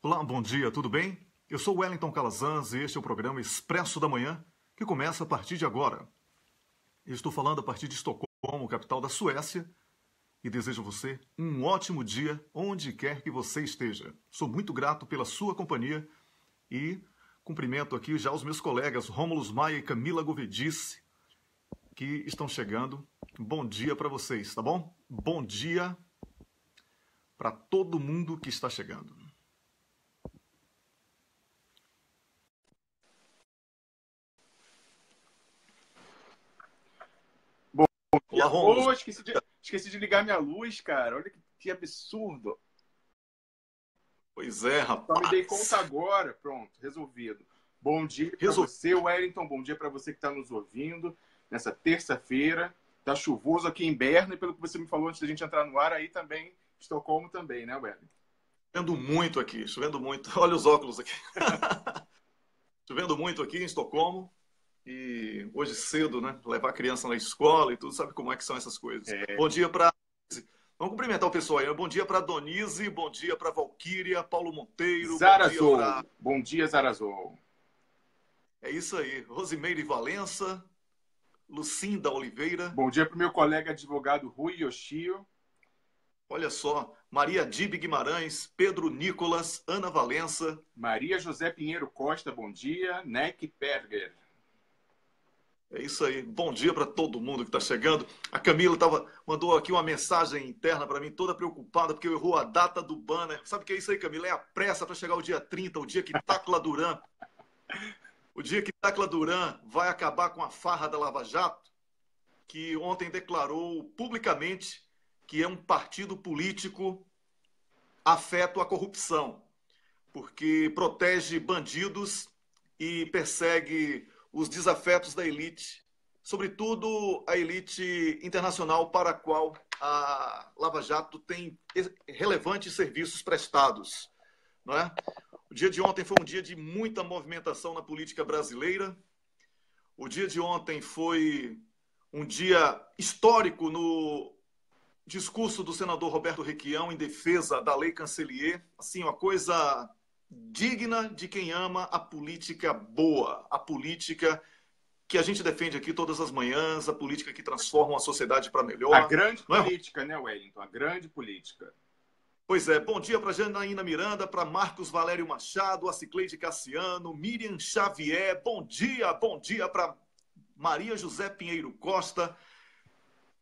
Olá, bom dia, tudo bem? Eu sou Wellington Calazans e este é o programa Expresso da Manhã, que começa a partir de agora. Eu estou falando a partir de Estocolmo, capital da Suécia, e desejo a você um ótimo dia onde quer que você esteja. Sou muito grato pela sua companhia e cumprimento aqui já os meus colegas Rômulo Maia e Camila Govedice, que estão chegando. Bom dia para vocês, tá bom? Bom dia para todo mundo que está chegando. Olá, Rômulo. Oh, esqueci de ligar minha luz, cara. Olha que absurdo. Pois é, Só me dei rapaz. conta agora. Pronto, resolvido. Bom dia para você, Wellington. Bom dia para você que está nos ouvindo nessa terça-feira. Tá chuvoso aqui em Berna e pelo que você me falou antes da gente entrar no ar, aí também, Estocolmo também, né, Wellington? Chovendo muito aqui, chovendo muito. Olha os óculos aqui. Chovendo muito aqui em Estocolmo. E hoje cedo, né? Levar a criança na escola e tudo, sabe como é que são essas coisas. Bom dia para... Vamos cumprimentar o pessoal aí. Bom dia para Donise, bom dia para Valquíria, Paulo Monteiro, Zarazou. bom dia para... Bom dia, Zarazou. É isso aí. Rosimeire Valença, Lucinda Oliveira. Bom dia para o meu colega advogado Rui Yoshio. Olha só, Maria Dibe Guimarães, Pedro Nicolas, Ana Valença. Maria José Pinheiro Costa, bom dia. Neck Perger. É isso aí. Bom dia para todo mundo que está chegando. A Camila mandou aqui uma mensagem interna para mim, toda preocupada, porque errou a data do banner. Sabe o que é isso aí, Camila? É a pressa para chegar o dia 30, o dia que Tacla Duran. O dia que Tacla Duran vai acabar com a farra da Lava Jato, que ontem declarou publicamente que é um partido político afeto à corrupção, porque protege bandidos e persegue os desafetos da elite, sobretudo a elite internacional para a qual a Lava Jato tem relevantes serviços prestados, não é? O dia de ontem foi um dia de muita movimentação na política brasileira. O dia de ontem foi um dia histórico no discurso do senador Roberto Requião em defesa da Lei Cancellier. Assim, uma coisa digna de quem ama a política boa, a política que a gente defende aqui todas as manhãs, a política que transforma a sociedade para melhor. A grande política, né, Wellington? A grande política. Pois é, bom dia para Janaína Miranda, para Marcos Valério Machado, a Cicleide Cassiano, Miriam Xavier, bom dia para Maria José Pinheiro Costa.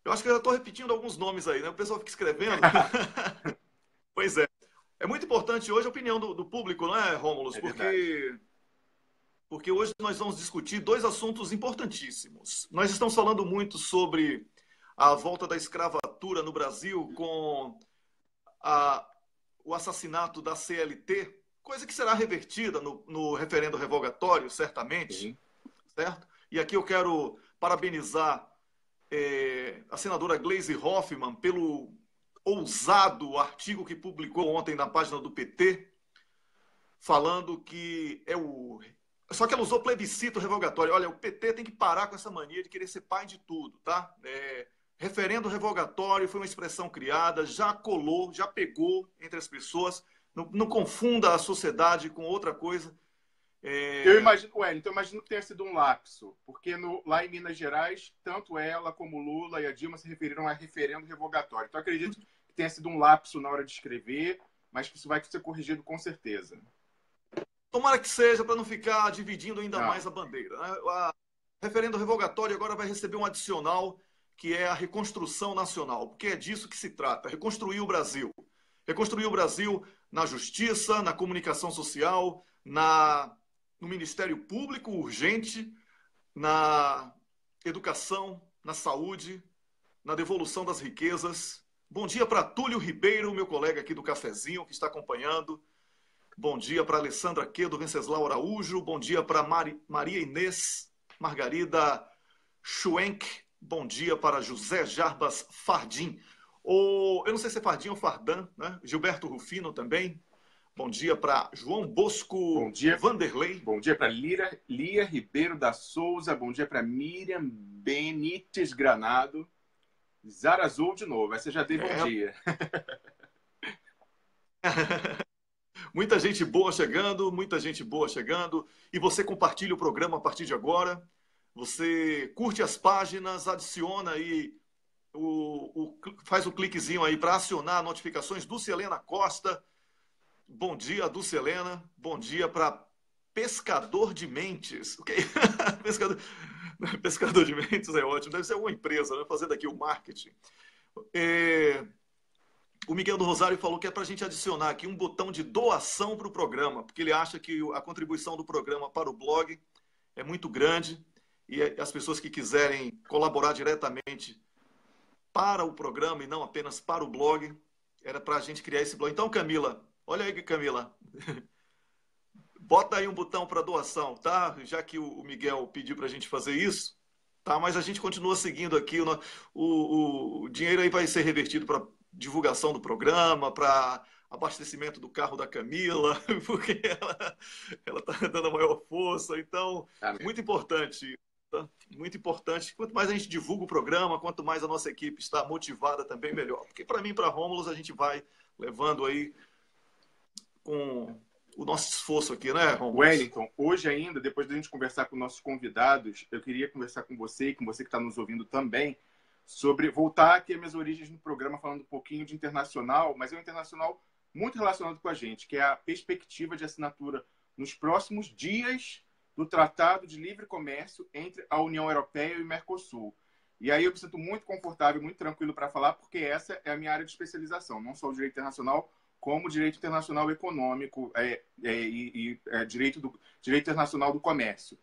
Eu acho que eu já estou repetindo alguns nomes aí, né? O pessoal fica escrevendo. Pois é. É muito importante hoje a opinião do público, não é, Rômulo? Porque hoje nós vamos discutir dois assuntos importantíssimos. Nós estamos falando muito sobre a volta da escravatura no Brasil com o assassinato da CLT, coisa que será revertida no referendo revogatório, certamente. Sim. Certo? E aqui eu quero parabenizar a senadora Gleisi Hoffmann pelo ousado artigo que publicou ontem na página do PT, falando que só que ela usou plebiscito revogatório. Olha, o PT tem que parar com essa mania de querer ser pai de tudo, tá? Referendo revogatório foi uma expressão criada, já colou, já pegou entre as pessoas. Não confunda a sociedade com outra coisa. Eu imagino, Wellington, eu imagino que tenha sido um lapso, porque lá em Minas Gerais, tanto ela como Lula e a Dilma se referiram a referendo revogatório. Então, eu acredito que tenha sido um lapso na hora de escrever, mas que isso vai ser corrigido com certeza. Tomara que seja, para não ficar dividindo ainda mais a bandeira. A referendo revogatório agora vai receber um adicional, que é a reconstrução nacional, porque é disso que se trata, reconstruir o Brasil. Reconstruir o Brasil na justiça, na comunicação social, no Ministério Público urgente, na educação, na saúde, na devolução das riquezas. Bom dia para Túlio Ribeiro, meu colega aqui do Cafezinho, que está acompanhando. Bom dia para Alessandra Quedo, Venceslau Araújo. Bom dia para Maria Inês Margarida Schwenk. Bom dia para José Jarbas Fardim. Eu não sei se é Fardim ou Fardan, né? Gilberto Rufino também. Bom dia para João Bosco Vanderlei. Bom dia para Lia Ribeiro da Souza. Bom dia para Miriam Benites Granado. Zarazou de novo. Essa já dei bom dia. Muita gente boa chegando, muita gente boa chegando. E você compartilha o programa a partir de agora. Você curte as páginas, adiciona aí, faz o cliquezinho aí para acionar notificações. Dulce Helena Costa. Bom dia, Dulce Helena. Bom dia para Pescador de Mentes. Okay? Pescador de Mentes é ótimo. Deve ser alguma empresa, né? Fazendo aqui o marketing. O Miguel do Rosário falou que é para a gente adicionar aqui um botão de doação para o programa, porque ele acha que a contribuição do programa para o blog é muito grande e as pessoas que quiserem colaborar diretamente para o programa e não apenas para o blog, era para a gente criar esse blog. Então, Camila, olha aí, Camila, bota aí um botão para doação, tá? Já que o Miguel pediu para a gente fazer isso, tá? Mas a gente continua seguindo aqui, o dinheiro aí vai ser revertido para divulgação do programa, para abastecimento do carro da Camila, porque ela está dando a maior força. Então, muito importante. Tá? Muito importante. Quanto mais a gente divulga o programa, quanto mais a nossa equipe está motivada também, melhor. Porque para mim e para a Rômulus, a gente vai levando aí com o nosso esforço aqui, né, Rômulus? Wellington, hoje ainda, depois da gente conversar com nossos convidados, eu queria conversar com você e com você que está nos ouvindo também, sobre voltar aqui às minhas origens no programa, falando um pouquinho de internacional, mas é um internacional muito relacionado com a gente, que é a perspectiva de assinatura nos próximos dias do Tratado de Livre Comércio entre a União Europeia e o Mercosul. E aí eu me sinto muito confortável, muito tranquilo para falar, porque essa é a minha área de especialização, não só o direito internacional, como o direito internacional econômico e direito internacional do comércio.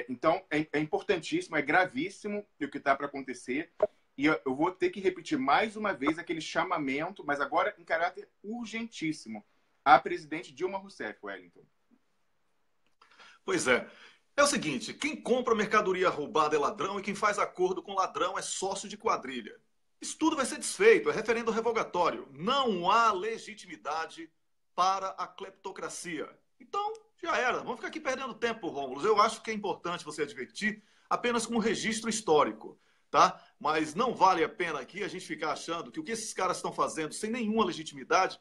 Então, é importantíssimo, é gravíssimo o que está para acontecer. E eu vou ter que repetir mais uma vez aquele chamamento, mas agora em caráter urgentíssimo, à presidente Dilma Rousseff, Wellington. Pois é. É o seguinte, quem compra mercadoria roubada é ladrão e quem faz acordo com ladrão é sócio de quadrilha. Isso tudo vai ser desfeito, é referendo revogatório. Não há legitimidade para a cleptocracia. Então, já era. Vamos ficar aqui perdendo tempo, Rômulo. Eu acho que é importante você advertir apenas com um registro histórico, tá? Mas não vale a pena aqui a gente ficar achando que o que esses caras estão fazendo sem nenhuma legitimidade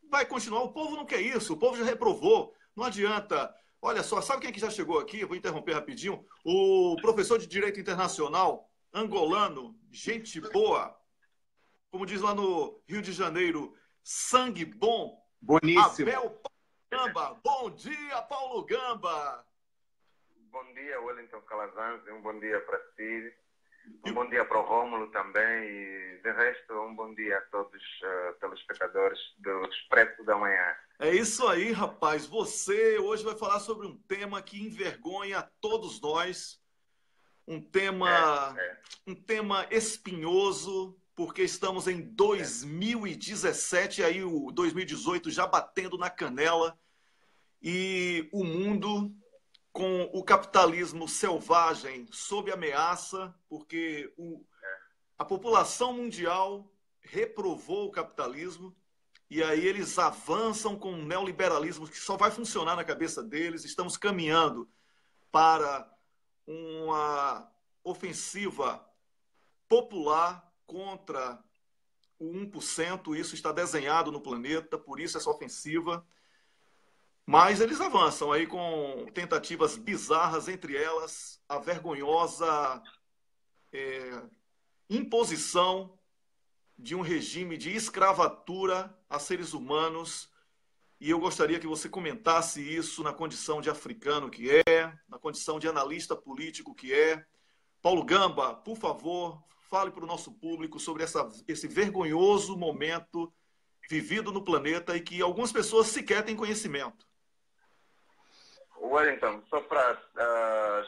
vai continuar. O povo não quer isso, o povo já reprovou. Não adianta. Olha só, sabe quem que já chegou aqui? Eu vou interromper rapidinho. O professor de Direito Internacional, angolano, gente boa, como diz lá no Rio de Janeiro, sangue bom. Boníssimo. Abel Gamba. Bom dia, Paulo Gamba. Bom dia, Wellington Calazans. Um bom dia para si. Um bom dia para o Rômulo também. E, de resto, um bom dia a todos os telespectadores do Expresso da Manhã. É isso aí, rapaz. Você hoje vai falar sobre um tema que envergonha todos nós. Um tema espinhoso, porque estamos em 2017, aí o 2018 já batendo na canela, e o mundo com o capitalismo selvagem sob ameaça, porque a população mundial reprovou o capitalismo, e aí eles avançam com um neoliberalismo que só vai funcionar na cabeça deles. Estamos caminhando para uma ofensiva popular contra o 1%, isso está desenhado no planeta, por isso essa ofensiva. Mas eles avançam aí com tentativas bizarras, entre elas a vergonhosa imposição de um regime de escravatura a seres humanos. E eu gostaria que você comentasse isso na condição de africano que é, na condição de analista político que é. Paulo Gamba, por favor, fale para o nosso público sobre esse vergonhoso momento vivido no planeta e que algumas pessoas sequer têm conhecimento. Wellington, só para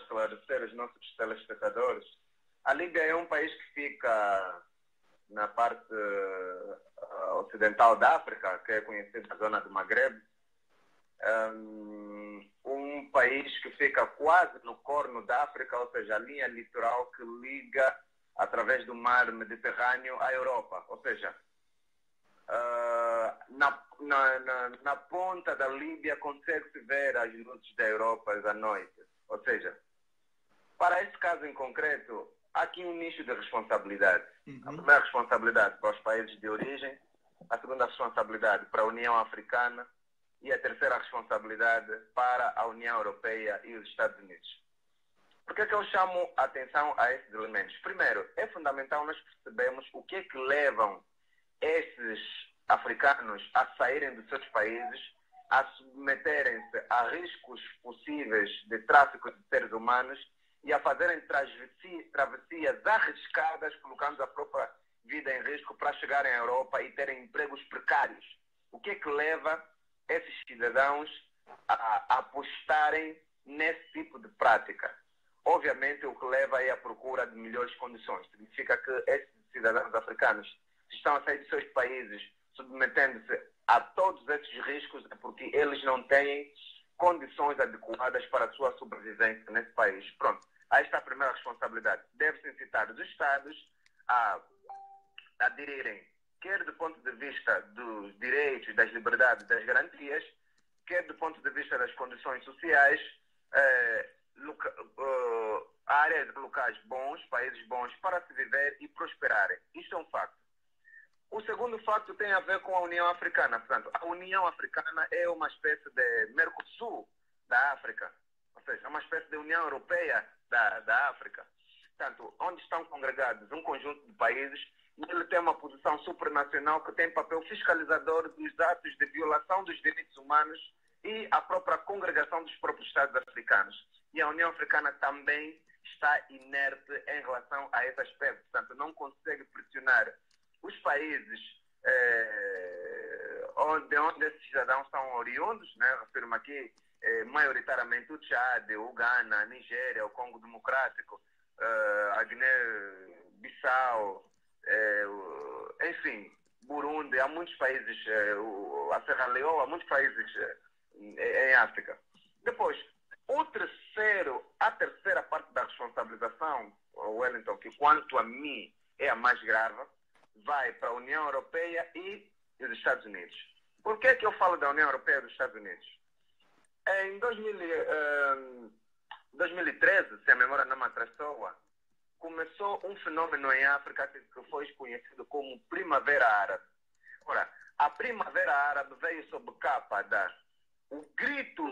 esclarecer os nossos telespectadores, a Líbia é um país que fica na parte ocidental da África, que é conhecida a zona do Magreb. Um país que fica quase no corno da África, ou seja, a linha litoral que liga através do mar Mediterrâneo à Europa. Ou seja, na ponta da Líbia consegue-se ver as luzes da Europa à noite. Ou seja, para esse caso em concreto, há aqui um nicho de responsabilidade. A primeira responsabilidade para os países de origem, a segunda responsabilidade para a União Africana e a terceira responsabilidade para a União Europeia e os Estados Unidos. Por que é que eu chamo a atenção a esses elementos? Primeiro, é fundamental nós percebermos o que é que levam esses africanos a saírem dos seus países, a submeterem-se a riscos possíveis de tráfico de seres humanos e a fazerem travessias arriscadas, colocando a própria vida em risco para chegarem à Europa e terem empregos precários. O que é que leva esses cidadãos a apostarem nesse tipo de prática? Obviamente, o que leva é a procura de melhores condições. Significa que esses cidadãos africanos estão a sair dos seus países, submetendo-se a todos esses riscos, porque eles não têm condições adequadas para a sua sobrevivência nesse país. Pronto, aí está a primeira responsabilidade. Deve-se incitar os Estados a aderirem, quer do ponto de vista dos direitos, das liberdades, das garantias, quer do ponto de vista das condições sociais, áreas locais bons, países bons para se viver e prosperarem. Isto é um facto. O segundo facto tem a ver com a União Africana. Portanto, a União Africana é uma espécie de Mercosul da África, ou seja, é uma espécie de União Europeia da África. Portanto, onde estão congregados um conjunto de países, e ele tem uma posição supranacional que tem papel fiscalizador dos atos de violação dos direitos humanos e a própria congregação dos próprios Estados africanos. E a União Africana também está inerte em relação a esse aspecto. Portanto, não consegue pressionar os países de onde esses cidadãos são oriundos, né? Refiro-me aqui maioritariamente o Tchad, o Ghana, a Nigéria, o Congo Democrático, a Guiné-Bissau, enfim, Burundi, há muitos países, a Serra Leoa, há muitos países em África. Depois, a terceira parte da responsabilização, Wellington, que quanto a mim é a mais grave, vai para a União Europeia e os Estados Unidos. Por que é que eu falo da União Europeia e dos Estados Unidos? Em 2013, se a memória não me atrassoa, começou um fenômeno em África que foi conhecido como Primavera Árabe. Ora, a Primavera Árabe veio sob capa o grito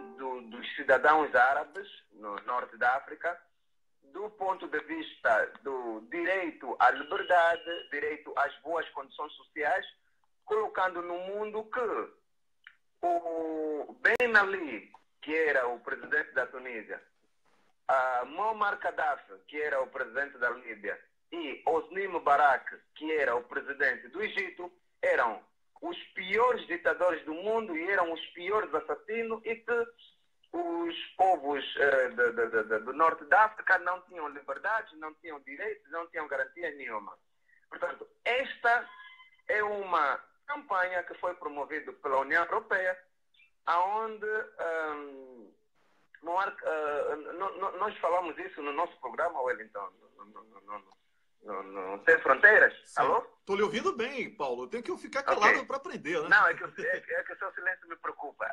dos cidadãos árabes no norte da África, do ponto de vista do direito à liberdade, direito às boas condições sociais, colocando no mundo que o Ben Ali, que era o presidente da Tunísia, Muammar Gaddafi, que era o presidente da Líbia, e Hosni Mubarak, que era o presidente do Egito, eram os piores ditadores do mundo e eram os piores assassinos, e que os povos do norte da África não tinham liberdade, não tinham direitos, não tinham garantia nenhuma. Portanto, esta é uma campanha que foi promovida pela União Europeia, onde nós falamos isso no nosso programa, Wellington, no Sem Fronteiras. Sim. Alô? Estou lhe ouvindo bem, Paulo. Tem que eu ficar calado para aprender, né? Não, é que o seu silêncio me preocupa.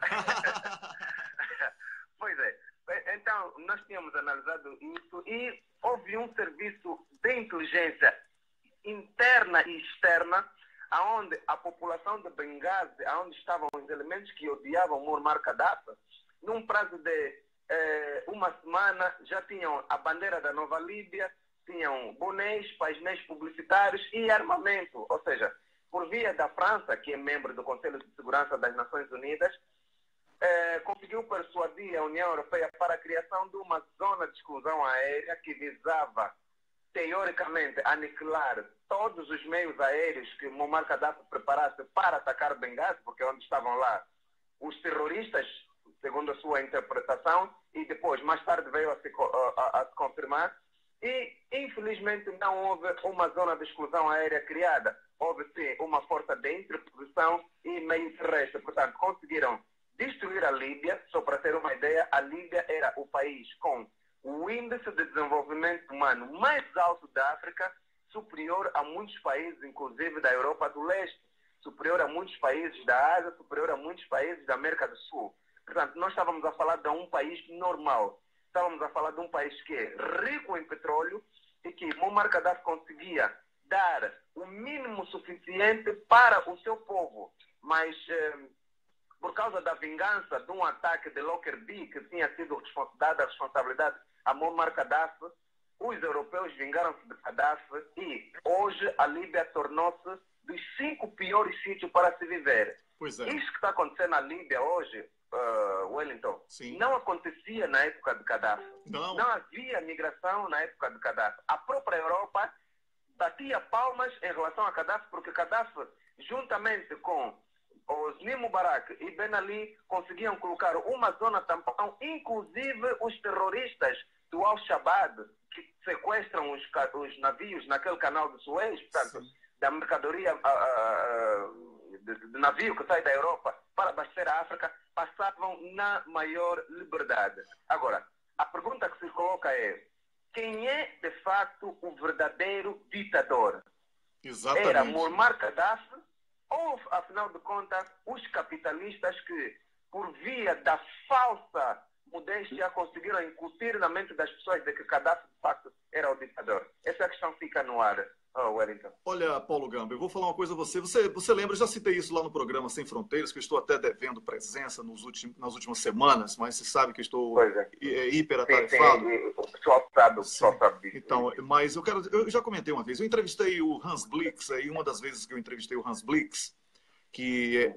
Pois é. Então, nós tínhamos analisado isso e houve um serviço de inteligência interna e externa, onde a população de Benghazi, onde estavam os elementos que odiavam Muammar Gaddafi, num prazo de uma semana já tinham a bandeira da Nova Líbia, tinham bonés, painéis publicitários e armamento. Ou seja, por via da França, que é membro do Conselho de Segurança das Nações Unidas, conseguiu persuadir a União Europeia para a criação de uma zona de exclusão aérea que visava, teoricamente, aniquilar todos os meios aéreos que Muammar Gaddafi preparasse para atacar Benghazi, porque onde estavam lá os terroristas, segundo a sua interpretação, e depois, mais tarde, veio a se confirmar. E, infelizmente, não houve uma zona de exclusão aérea criada. Houve, sim, uma força de interposição e meio terrestre. Portanto, conseguiram destruir a Líbia. Só para ter uma ideia, a Líbia era o país com o índice de desenvolvimento humano mais alto da África, superior a muitos países, inclusive da Europa do Leste, superior a muitos países da Ásia, superior a muitos países da América do Sul. Portanto, nós estávamos a falar de um país normal. Estávamos a falar de um país que é rico em petróleo e que Muammar Gaddafi conseguia dar o mínimo suficiente para o seu povo. Mas, por causa da vingança de um ataque de Lockerbie, que tinha sido dada a responsabilidade a Muammar Gaddafi, os europeus vingaram-se de Gaddafi e hoje a Líbia tornou-se dos 5 piores sítios para se viver. Pois é. Isso que está acontecendo na Líbia hoje, Wellington, Sim. não acontecia na época de Gaddafi. Não havia migração na época de Gaddafi. A própria Europa batia palmas em relação a Gaddafi, porque Gaddafi, juntamente com Hosni Mubarak e Ben Ali, conseguiam colocar uma zona tampão, inclusive os terroristas do Al-Shabaab, que sequestram os navios naquele canal de Suez, portanto, da mercadoria de navio que sai da Europa para abastecer a África, passavam na maior liberdade. Agora, a pergunta que se coloca é: quem é, de facto, o verdadeiro ditador? Exatamente. Era Muammar Gaddafi ou, afinal de contas, os capitalistas que, por via da falsa modéstia, conseguiram incutir na mente das pessoas de que Gaddafi, de facto, era o ditador? Essa questão fica no ar, Wellington. Olha, Paulo Gamba, eu vou falar uma coisa a você. Você lembra, eu já citei isso lá no programa Sem Fronteiras, que eu estou até devendo presença nas últimas semanas, mas você sabe que eu estou hiper atarefado. Sim, o pessoal sabe disso. Então, mas eu já comentei uma vez, eu entrevistei o Hans Blix, aí uma das vezes que eu entrevistei o Hans Blix, que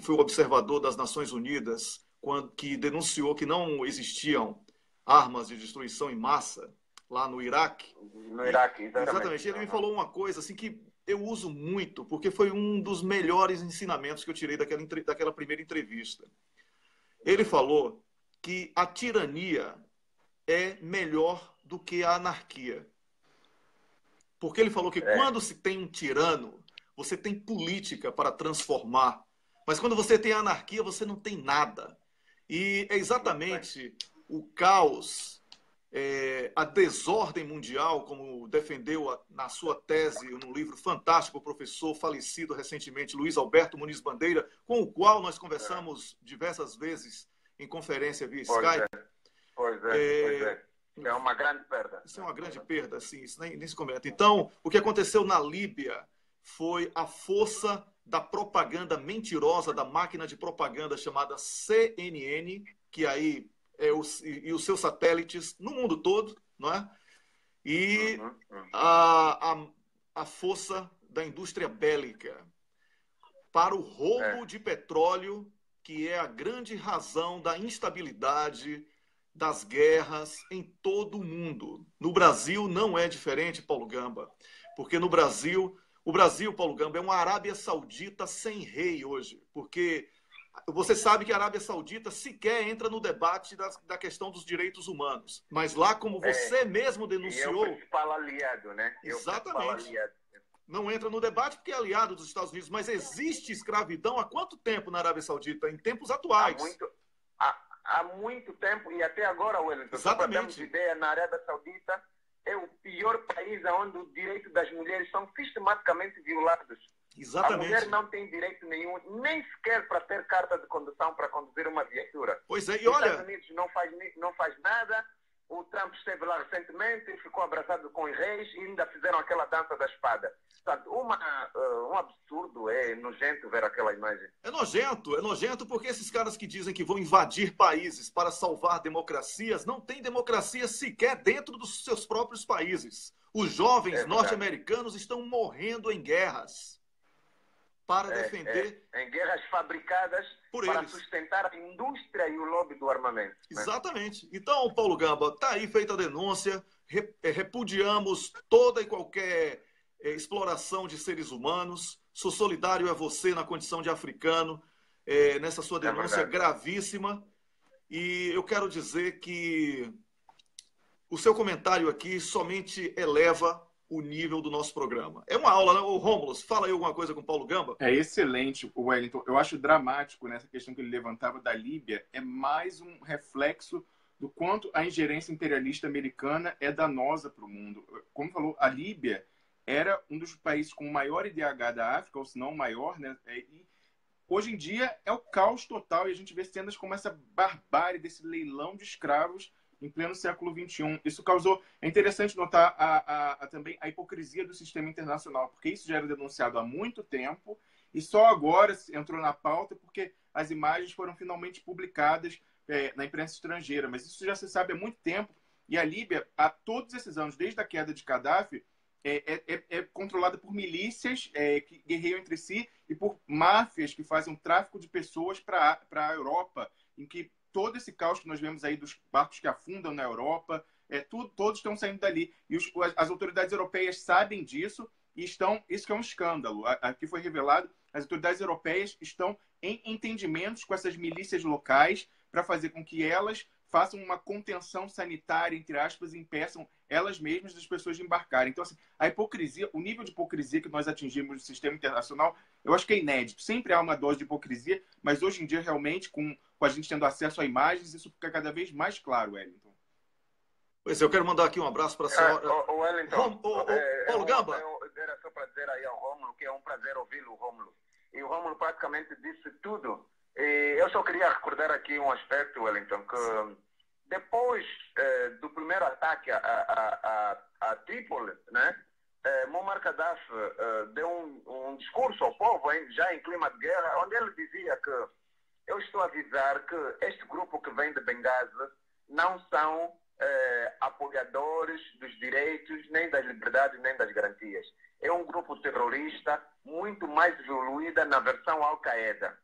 foi o observador das Nações Unidas, que denunciou que não existiam armas de destruição em massa lá no Iraque. No Iraque, exatamente. Ele me falou uma coisa assim que eu uso muito, porque foi um dos melhores ensinamentos que eu tirei daquela primeira entrevista. Ele falou que a tirania é melhor do que a anarquia. Porque ele falou que quando se tem um tirano, você tem política para transformar. Mas quando você tem anarquia, você não tem nada. E é exatamente o caos, a desordem mundial, como defendeu na sua tese, num livro fantástico, o professor falecido recentemente, Luiz Alberto Muniz Bandeira, com o qual nós conversamos diversas vezes em conferência via Skype. Pois é. É uma grande perda. Isso é uma grande perda, assim, isso nem se comenta. Então, o que aconteceu na Líbia foi a força da propaganda mentirosa, da máquina de propaganda chamada CNN, que aí e os seus satélites no mundo todo, não é? E a força da indústria bélica para o roubo de petróleo, que é a grande razão da instabilidade, das guerras em todo o mundo. No Brasil não é diferente, Paulo Gamba, porque no Brasil, Paulo Gamba, é uma Arábia Saudita sem rei hoje, porque você sabe que a Arábia Saudita sequer entra no debate da questão dos direitos humanos. Mas lá, como você mesmo denunciou... E é o principal aliado, né? Exatamente. Não entra no debate porque é aliado dos Estados Unidos. Mas existe escravidão há quanto tempo na Arábia Saudita? Em tempos atuais. Há muito tempo, e até agora, Wellington, só para termos ideia, na Arábia Saudita é o pior país onde os direitos das mulheres são sistematicamente violados. Exatamente. A mulher não tem direito nenhum, nem sequer para ter carta de condução para conduzir uma viatura. Pois é, e os olha... Estados Unidos não faz nada. O Trump esteve lá recentemente, ficou abraçado com os reis e ainda fizeram aquela dança da espada. Portanto, um absurdo, é nojento ver aquela imagem. É nojento porque esses caras que dizem que vão invadir países para salvar democracias, não tem democracia sequer dentro dos seus próprios países. Os jovens norte-americanos estão morrendo em guerras para defender... em guerras fabricadas para eles. Sustentar a indústria e o lobby do armamento. Exatamente. Então, Paulo Gamba, está aí feita a denúncia, repudiamos toda e qualquer exploração de seres humanos, sou solidário a você na condição de africano, nessa sua denúncia gravíssima, e eu quero dizer que o seu comentário aqui somente eleva o nível do nosso programa. É uma aula, né? Ô, Rômulo, fala aí alguma coisa com o Paulo Gamba. É excelente, o Wellington. Eu acho dramático nessa questão que ele levantava da Líbia. É mais um reflexo do quanto a ingerência imperialista americana é danosa para o mundo. Como falou, a Líbia era um dos países com o maior IDH da África, ou se não o maior, né? E hoje em dia é o caos total e a gente vê cenas como essa barbárie desse leilão de escravos em pleno século XXI. Isso causou... É interessante notar também a hipocrisia do sistema internacional, porque isso já era denunciado há muito tempo e só agora entrou na pauta porque as imagens foram finalmente publicadas na imprensa estrangeira. Mas isso já se sabe há muito tempo. E a Líbia, há todos esses anos, desde a queda de Gaddafi, é controlada por milícias que guerreiam entre si e por máfias que fazem um tráfico de pessoas para a Europa, em que todo esse caos que nós vemos aí dos barcos que afundam na Europa, todos estão saindo dali. E as autoridades europeias sabem disso e isso que é um escândalo. Aqui foi revelado, as autoridades europeias estão em entendimentos com essas milícias locais para fazer com que elas façam uma contenção sanitária, entre aspas, e impeçam elas mesmas das pessoas de embarcarem. Então, assim, a hipocrisia, o nível de hipocrisia que nós atingimos no sistema internacional, eu acho que é inédito. Sempre há uma dose de hipocrisia, mas hoje em dia, realmente, com a gente tendo acesso a imagens, isso fica cada vez mais claro, Wellington. Pois é, eu quero mandar aqui um abraço para a senhora. Wellington, Paulo Gamba. Era só para dizer aí ao Rômulo que é um prazer ouvi-lo, Rômulo. E o Rômulo praticamente disse tudo. E eu só queria recordar aqui um aspecto, Wellington, que depois do primeiro ataque a Trípoli, né, Muammar Gaddafi deu um discurso ao povo, já em clima de guerra, onde ele dizia que eu estou a avisar que este grupo que vem de Benghazi não são apoiadores dos direitos, nem das liberdades, nem das garantias. É um grupo terrorista muito mais evoluída na versão Al-Qaeda.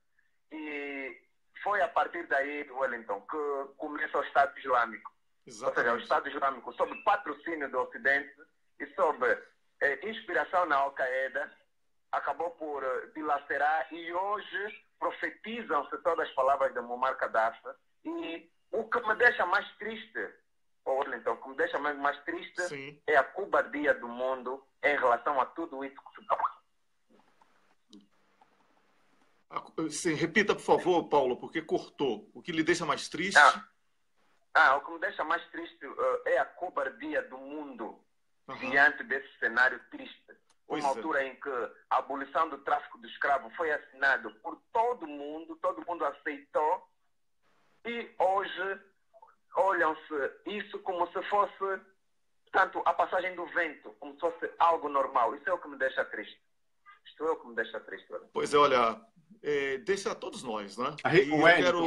E foi a partir daí, Wellington, que começa o Estado Islâmico. Exatamente. Ou seja, o Estado Islâmico, sob patrocínio do Ocidente e sob inspiração na Al-Qaeda, acabou por dilacerar e hoje profetizam-se todas as palavras de Muammar Gaddafi. E o que me deixa mais triste, Wellington, o que me deixa mais triste Sim. é a cobardia do mundo em relação a tudo isso que se passa. Sim, repita, por favor, Paulo, porque cortou. O que lhe deixa mais triste? O que me deixa mais triste é a cobardia do mundo diante desse cenário triste. Uma altura em que a abolição do tráfico de escravos foi assinada por todo mundo aceitou, e hoje olham-se isso como se fosse, portanto, a passagem do vento, como se fosse algo normal. Isso é o que me deixa triste. Isto é o que me deixa triste. Pois é, olha, deixa a todos nós, né?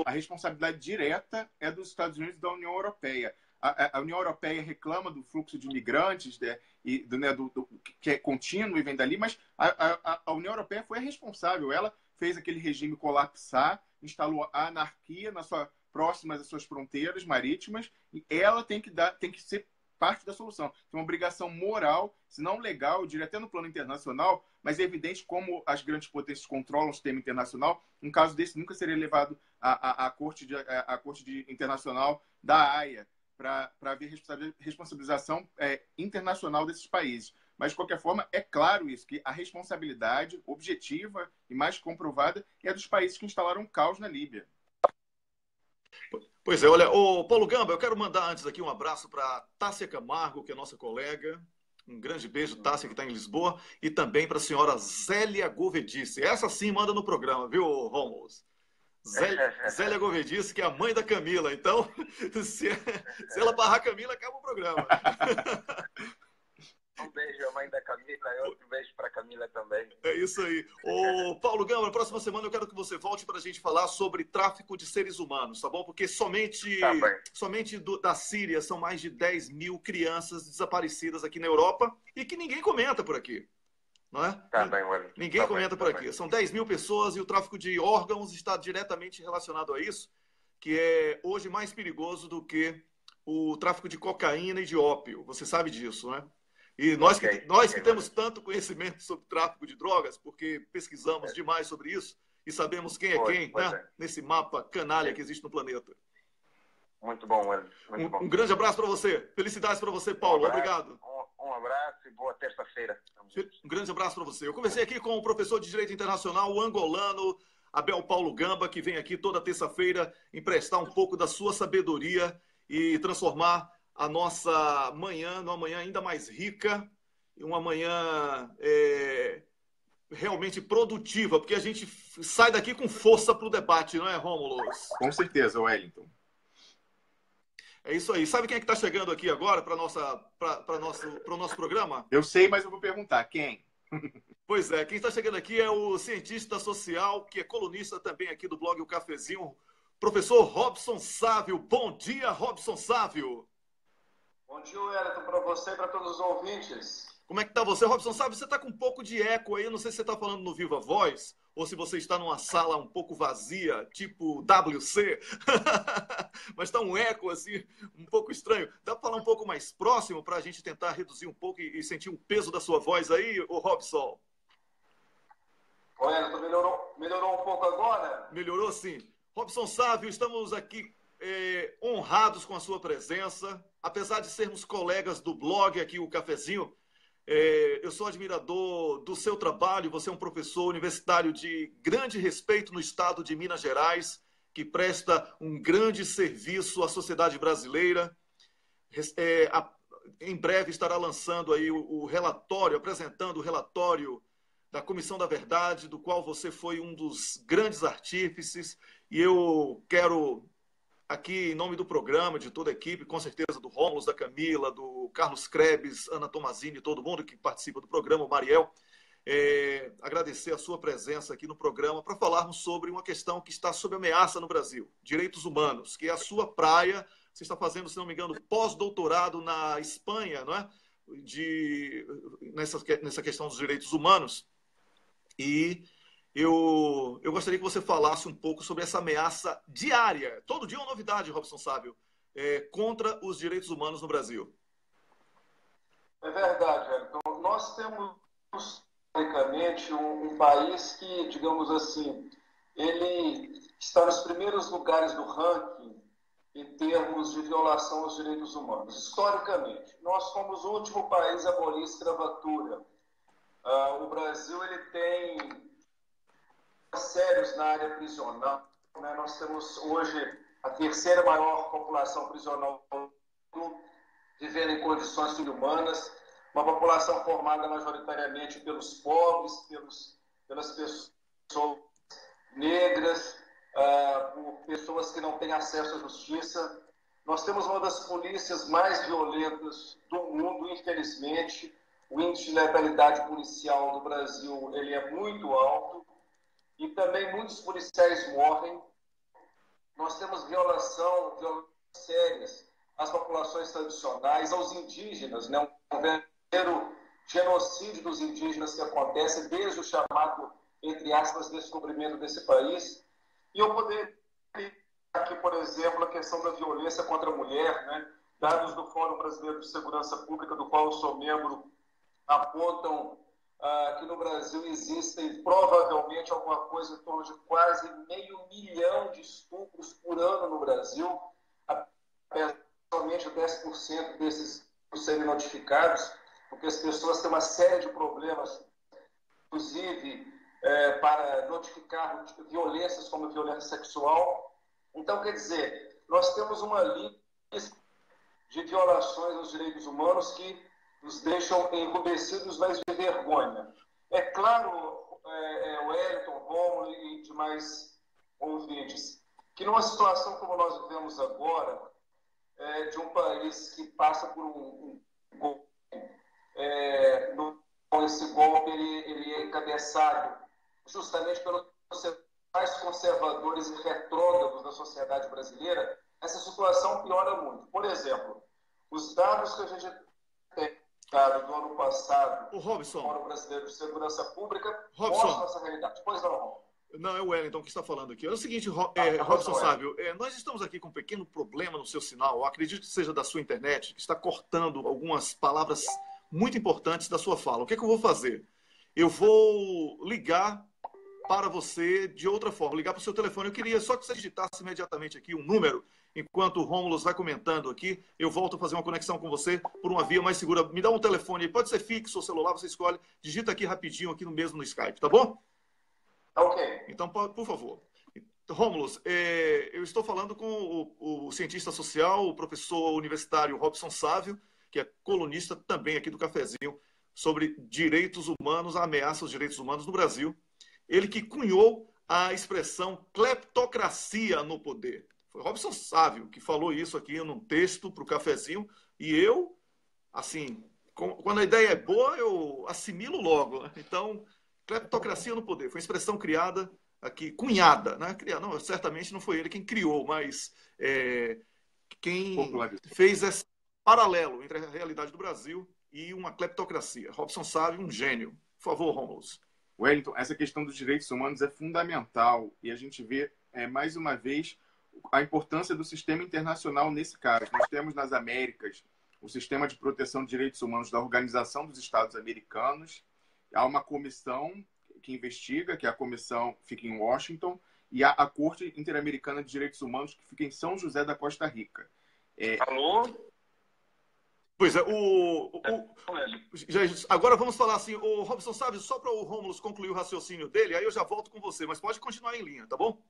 A responsabilidade direta é dos Estados Unidos e da União Europeia. A União Europeia reclama do fluxo de imigrantes que é contínuo e vem dali, mas a União Europeia foi a responsável. Ela fez aquele regime colapsar, instalou a anarquia próximas às suas fronteiras marítimas, e ela tem que ser parte da solução. Tem uma obrigação moral, se não legal, eu diria até no plano internacional, mas é evidente como as grandes potências controlam o sistema internacional. Um caso desse nunca seria levado à Corte Internacional da Haia para haver responsabilização internacional desses países. Mas, de qualquer forma, é claro isso, que a responsabilidade objetiva e mais comprovada é dos países que instalaram caos na Líbia. Pois é, olha, Paulo Gamba, eu quero mandar antes aqui um abraço para Tássia Camargo, que é nossa colega. Um grande beijo, Tássia, que está em Lisboa. E também para a senhora Zélia Govedice. Essa sim manda no programa, viu, Rômulo? Zélia Govedice, que é a mãe da Camila. Então, se ela barrar a Camila, acaba o programa. Um beijo à mãe da Camila e outro beijo para a Camila também. É isso aí. Paulo Gamba, na próxima semana eu quero que você volte para a gente falar sobre tráfico de seres humanos, tá bom? Porque somente da Síria são mais de 10 mil crianças desaparecidas aqui na Europa e que ninguém comenta por aqui. Não é? Tá bem, ninguém comenta por aqui. São 10 mil pessoas e o tráfico de órgãos está diretamente relacionado a isso, que é hoje mais perigoso do que o tráfico de cocaína e de ópio. Você sabe disso, né? E nós que temos tanto conhecimento sobre tráfico de drogas, porque pesquisamos demais sobre isso e sabemos quem é quem, né? Nesse mapa canalha que existe no planeta. Muito bom, Wellington. Um grande abraço para você. Felicidades para você, Paulo. Obrigado. Um abraço e boa terça-feira. Um grande abraço para você. Eu conversei aqui com o professor de Direito Internacional, o angolano Abel Paulo Gamba, que vem aqui toda terça-feira emprestar um pouco da sua sabedoria e transformar a nossa manhã numa manhã ainda mais rica, uma manhã realmente produtiva, porque a gente sai daqui com força para o debate, não é, Rômulo? Com certeza, Wellington. É isso aí. Sabe quem é que está chegando aqui agora para o nosso programa? Eu sei, mas eu vou perguntar. Quem? Pois é, quem está chegando aqui é o cientista social, que é colunista também aqui do blog O Cafezinho, professor Robson Sávio. Bom dia, Robson Sávio. Bom dia, Wellington, para você e para todos os ouvintes. Como é que está você, Robson Sávio? Você está com um pouco de eco aí, eu não sei se você está falando no Viva Voz, ou se você está numa sala um pouco vazia, tipo WC, mas está um eco assim, um pouco estranho. Dá para falar um pouco mais próximo para a gente tentar reduzir um pouco e sentir um peso da sua voz aí, ô Robson? Wellington, melhorou um pouco agora? Melhorou sim. Robson Sávio, estamos aqui honrados com a sua presença. Apesar de sermos colegas do blog aqui, o Cafezinho, eu sou admirador do seu trabalho. Você é um professor universitário de grande respeito no estado de Minas Gerais, que presta um grande serviço à sociedade brasileira. Em breve estará lançando aí o relatório, apresentando o relatório da Comissão da Verdade, do qual você foi um dos grandes artífices. E eu quero, aqui em nome do programa, de toda a equipe, com certeza do Rômulo, da Camila, do Carlos Krebs, Ana Tomazini, todo mundo que participa do programa, o Mariel, agradecer a sua presença aqui no programa para falarmos sobre uma questão que está sob ameaça no Brasil, direitos humanos, que é a sua praia. Você está fazendo, se não me engano, pós-doutorado na Espanha, não é? Nessa questão dos direitos humanos. E eu gostaria que você falasse um pouco sobre essa ameaça diária, todo dia uma novidade, Robson Sávio, contra os direitos humanos no Brasil. É verdade, Wellington. Nós temos, historicamente, um país que, digamos assim, ele está nos primeiros lugares do ranking em termos de violação aos direitos humanos. Historicamente, nós fomos o último país a abolir a escravatura. O Brasil ele tem sérios na área prisional, né? Nós temos hoje a terceira maior população prisional do mundo, vivendo em condições subhumanas, uma população formada majoritariamente pelos pobres, pelas pessoas negras, por pessoas que não têm acesso à justiça. Nós temos uma das polícias mais violentas do mundo, infelizmente. O índice de letalidade policial do Brasil ele é muito alto e também muitos policiais morrem. Nós temos violações sérias às populações tradicionais, aos indígenas, né? Um verdadeiro genocídio dos indígenas que acontece desde o chamado, entre aspas, descobrimento desse país. E eu poderia aqui, por exemplo, a questão da violência contra a mulher, né? Dados do Fórum Brasileiro de Segurança Pública, do qual eu sou membro, apontam que no Brasil existem provavelmente alguma coisa em torno de quase 500 mil de estupros por ano no Brasil, somente 10% desses serem notificados, porque as pessoas têm uma série de problemas, inclusive para notificar violências como violência sexual. Então, quer dizer, nós temos uma lista de violações aos direitos humanos que nos deixam enrubescidos, mas de vergonha. É claro, Wellington, Rômulo e demais ouvintes, que numa situação como nós vivemos agora, de um país que passa por um golpe, esse golpe ele é encabeçado justamente pelos mais conservadores e retrógrados da sociedade brasileira, essa situação piora muito. Por exemplo, os dados que a gente tem do ano passado, o Robson, do Fórum Brasileiro de Segurança Pública, Robson, mostra essa realidade. Pois não, Robson. Não, é o Wellington que está falando aqui. É o seguinte, Robson Sávio, nós estamos aqui com um pequeno problema no seu sinal. Eu acredito que seja da sua internet, que está cortando algumas palavras muito importantes da sua fala. O que é que eu vou fazer? Eu vou ligar para você de outra forma, ligar para o seu telefone. Eu queria só que você digitasse imediatamente aqui um número, enquanto o Rômulo vai comentando aqui. Eu volto a fazer uma conexão com você por uma via mais segura. Me dá um telefone aí, pode ser fixo ou celular, você escolhe. Digita aqui rapidinho, aqui mesmo no Skype, tá bom? Ok. Então, por favor. Rômulo, eu estou falando com o cientista social, o professor universitário Robson Sávio, que é colunista também aqui do Cafezinho, sobre direitos humanos, a ameaça aos direitos humanos no Brasil. Ele que cunhou a expressão cleptocracia no poder. Foi Robson Sávio que falou isso aqui num texto para o Cafezinho, e eu, assim, Quando a ideia é boa, eu assimilo logo. Né? Então, cleptocracia no poder foi uma expressão criada aqui, cunhada, né? Não, certamente não foi ele quem criou, mas quem fez esse paralelo entre a realidade do Brasil e uma cleptocracia. Robson Savio, um gênio. Por favor, Romulus. Wellington, essa questão dos direitos humanos é fundamental e a gente vê, mais uma vez, a importância do sistema internacional nesse caso. Nós temos nas Américas o Sistema de Proteção de Direitos Humanos da Organização dos Estados Americanos. Há uma comissão que investiga, que é a comissão fica em Washington, e há a Corte Interamericana de Direitos Humanos, que fica em São José da Costa Rica. Alô? Pois é, agora vamos falar assim, o Robson Savio, só para o Rômulo concluir o raciocínio dele, aí eu já volto com você, mas pode continuar em linha, tá bom?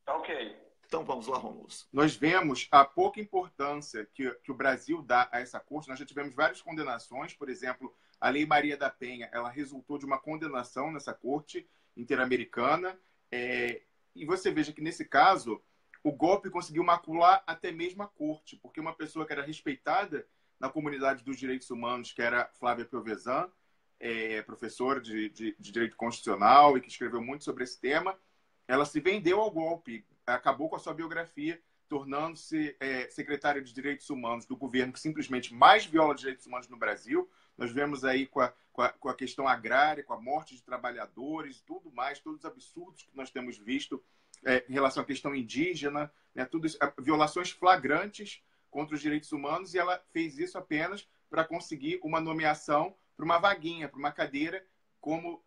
Tá ok. Então vamos lá, Rômulo. Nós vemos a pouca importância que o Brasil dá a essa corte. Nós já tivemos várias condenações, por exemplo, a Lei Maria da Penha, ela resultou de uma condenação nessa corte interamericana, e você veja que nesse caso o golpe conseguiu macular até mesmo a corte, porque uma pessoa que era respeitada na comunidade dos direitos humanos, que era Flávia Piovesan, professora de direito constitucional e que escreveu muito sobre esse tema, ela se vendeu ao golpe, acabou com a sua biografia, tornando-se secretária de Direitos Humanos do governo que simplesmente mais viola direitos humanos no Brasil. Nós vemos aí com a questão agrária, com a morte de trabalhadores, tudo mais, todos os absurdos que nós temos visto em relação à questão indígena, né, tudo isso, violações flagrantes contra os direitos humanos, e ela fez isso apenas para conseguir uma nomeação para uma vaguinha, para uma cadeira como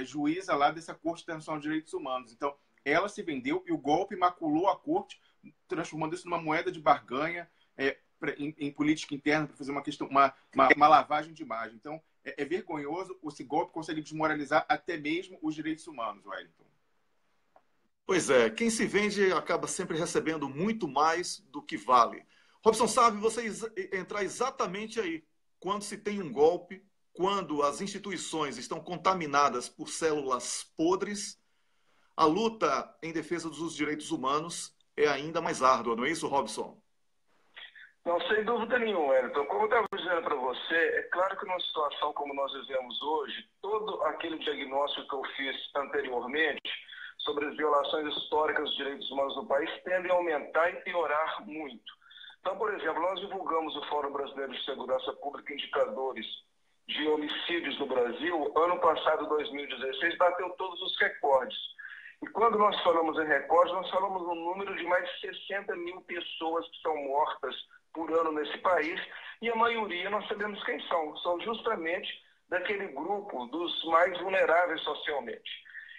juíza lá dessa Corte Internacional de Direitos Humanos. Então, ela se vendeu e o golpe maculou a corte, transformando isso numa moeda de barganha em política interna para fazer uma lavagem de imagem. Então, é vergonhoso. Esse golpe consegue desmoralizar até mesmo os direitos humanos, Wellington. Pois é, quem se vende acaba sempre recebendo muito mais do que vale. Robson Savio, você entrar exatamente aí, quando se tem um golpe, quando as instituições estão contaminadas por células podres, a luta em defesa dos direitos humanos é ainda mais árdua, não é isso, Robson? Não, sem dúvida nenhuma, Wellington. Como eu estava dizendo para você, é claro que numa situação como nós vivemos hoje, todo aquele diagnóstico que eu fiz anteriormente sobre as violações históricas dos direitos humanos no país tendem a aumentar e piorar muito. Então, por exemplo, nós divulgamos o Fórum Brasileiro de Segurança Pública indicadores de homicídios no Brasil. Ano passado, 2016, bateu todos os recordes. E quando nós falamos em recordes, nós falamos no número de mais de 60 mil pessoas que são mortas por ano nesse país, e a maioria nós sabemos quem são. São justamente daquele grupo dos mais vulneráveis socialmente.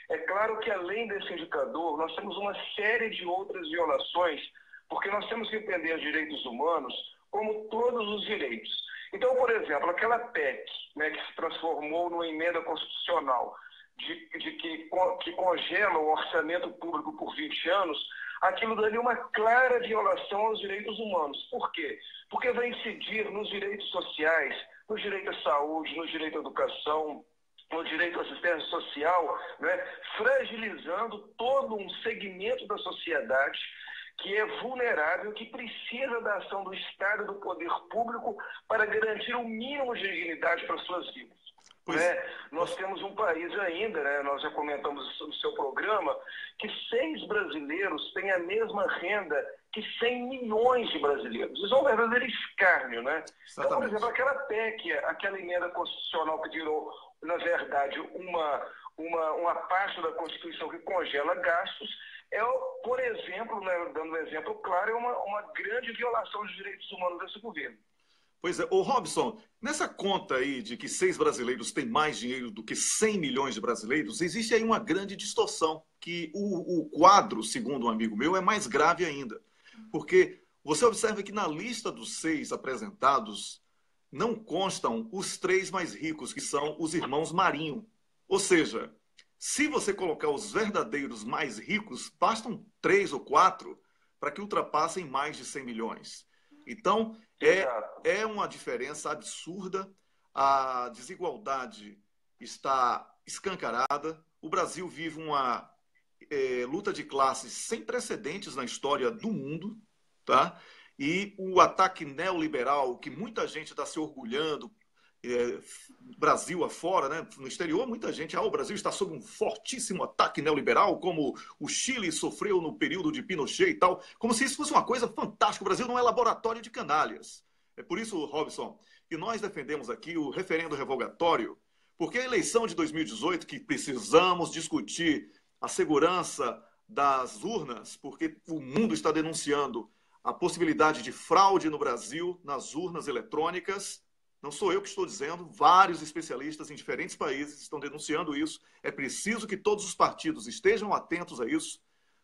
É claro que, além desse indicador, nós temos uma série de outras violações, porque nós temos que entender os direitos humanos como todos os direitos. Então, por exemplo, aquela PEC, né, que se transformou numa emenda constitucional, que congela o orçamento público por 20 anos, aquilo daria uma clara violação aos direitos humanos. Por quê? Porque vai incidir nos direitos sociais, no direito à saúde, no direito à educação, no direito à assistência social, né, fragilizando todo um segmento da sociedade que é vulnerável, que precisa da ação do Estado e do poder público para garantir o mínimo de dignidade para suas vidas. Nós temos um país ainda, né, nós já comentamos isso no seu programa, que 6 brasileiros têm a mesma renda que 100 milhões de brasileiros. Isso é um verdadeiro escárnio, né? Então, por exemplo, aquela PEC, aquela emenda constitucional que virou, na verdade, uma parte da Constituição que congela gastos, por exemplo, né, dando um exemplo claro, é uma grande violação dos direitos humanos desse governo. Pois é, ô Robson, nessa conta aí de que 6 brasileiros têm mais dinheiro do que 100 milhões de brasileiros, existe aí uma grande distorção, que o quadro, segundo um amigo meu, é mais grave ainda. Porque você observa que na lista dos 6 apresentados não constam os 3 mais ricos, que são os irmãos Marinho. Ou seja, se você colocar os verdadeiros mais ricos, bastam 3 ou 4 para que ultrapassem mais de 100 milhões. Então, é uma diferença absurda, a desigualdade está escancarada, o Brasil vive uma luta de classes sem precedentes na história do mundo, tá? E o ataque neoliberal, que muita gente está se orgulhando Brasil afora, né? No exterior, muita gente, o Brasil está sob um fortíssimo ataque neoliberal, como o Chile sofreu no período de Pinochet e tal, como se isso fosse uma coisa fantástica. O Brasil não é laboratório de canalhas. É por isso, Robson, que nós defendemos aqui o referendo revogatório, porque a eleição de 2018, que precisamos discutir a segurança das urnas, porque o mundo está denunciando a possibilidade de fraude no Brasil nas urnas eletrônicas. Não sou eu que estou dizendo, vários especialistas em diferentes países estão denunciando isso. É preciso que todos os partidos estejam atentos a isso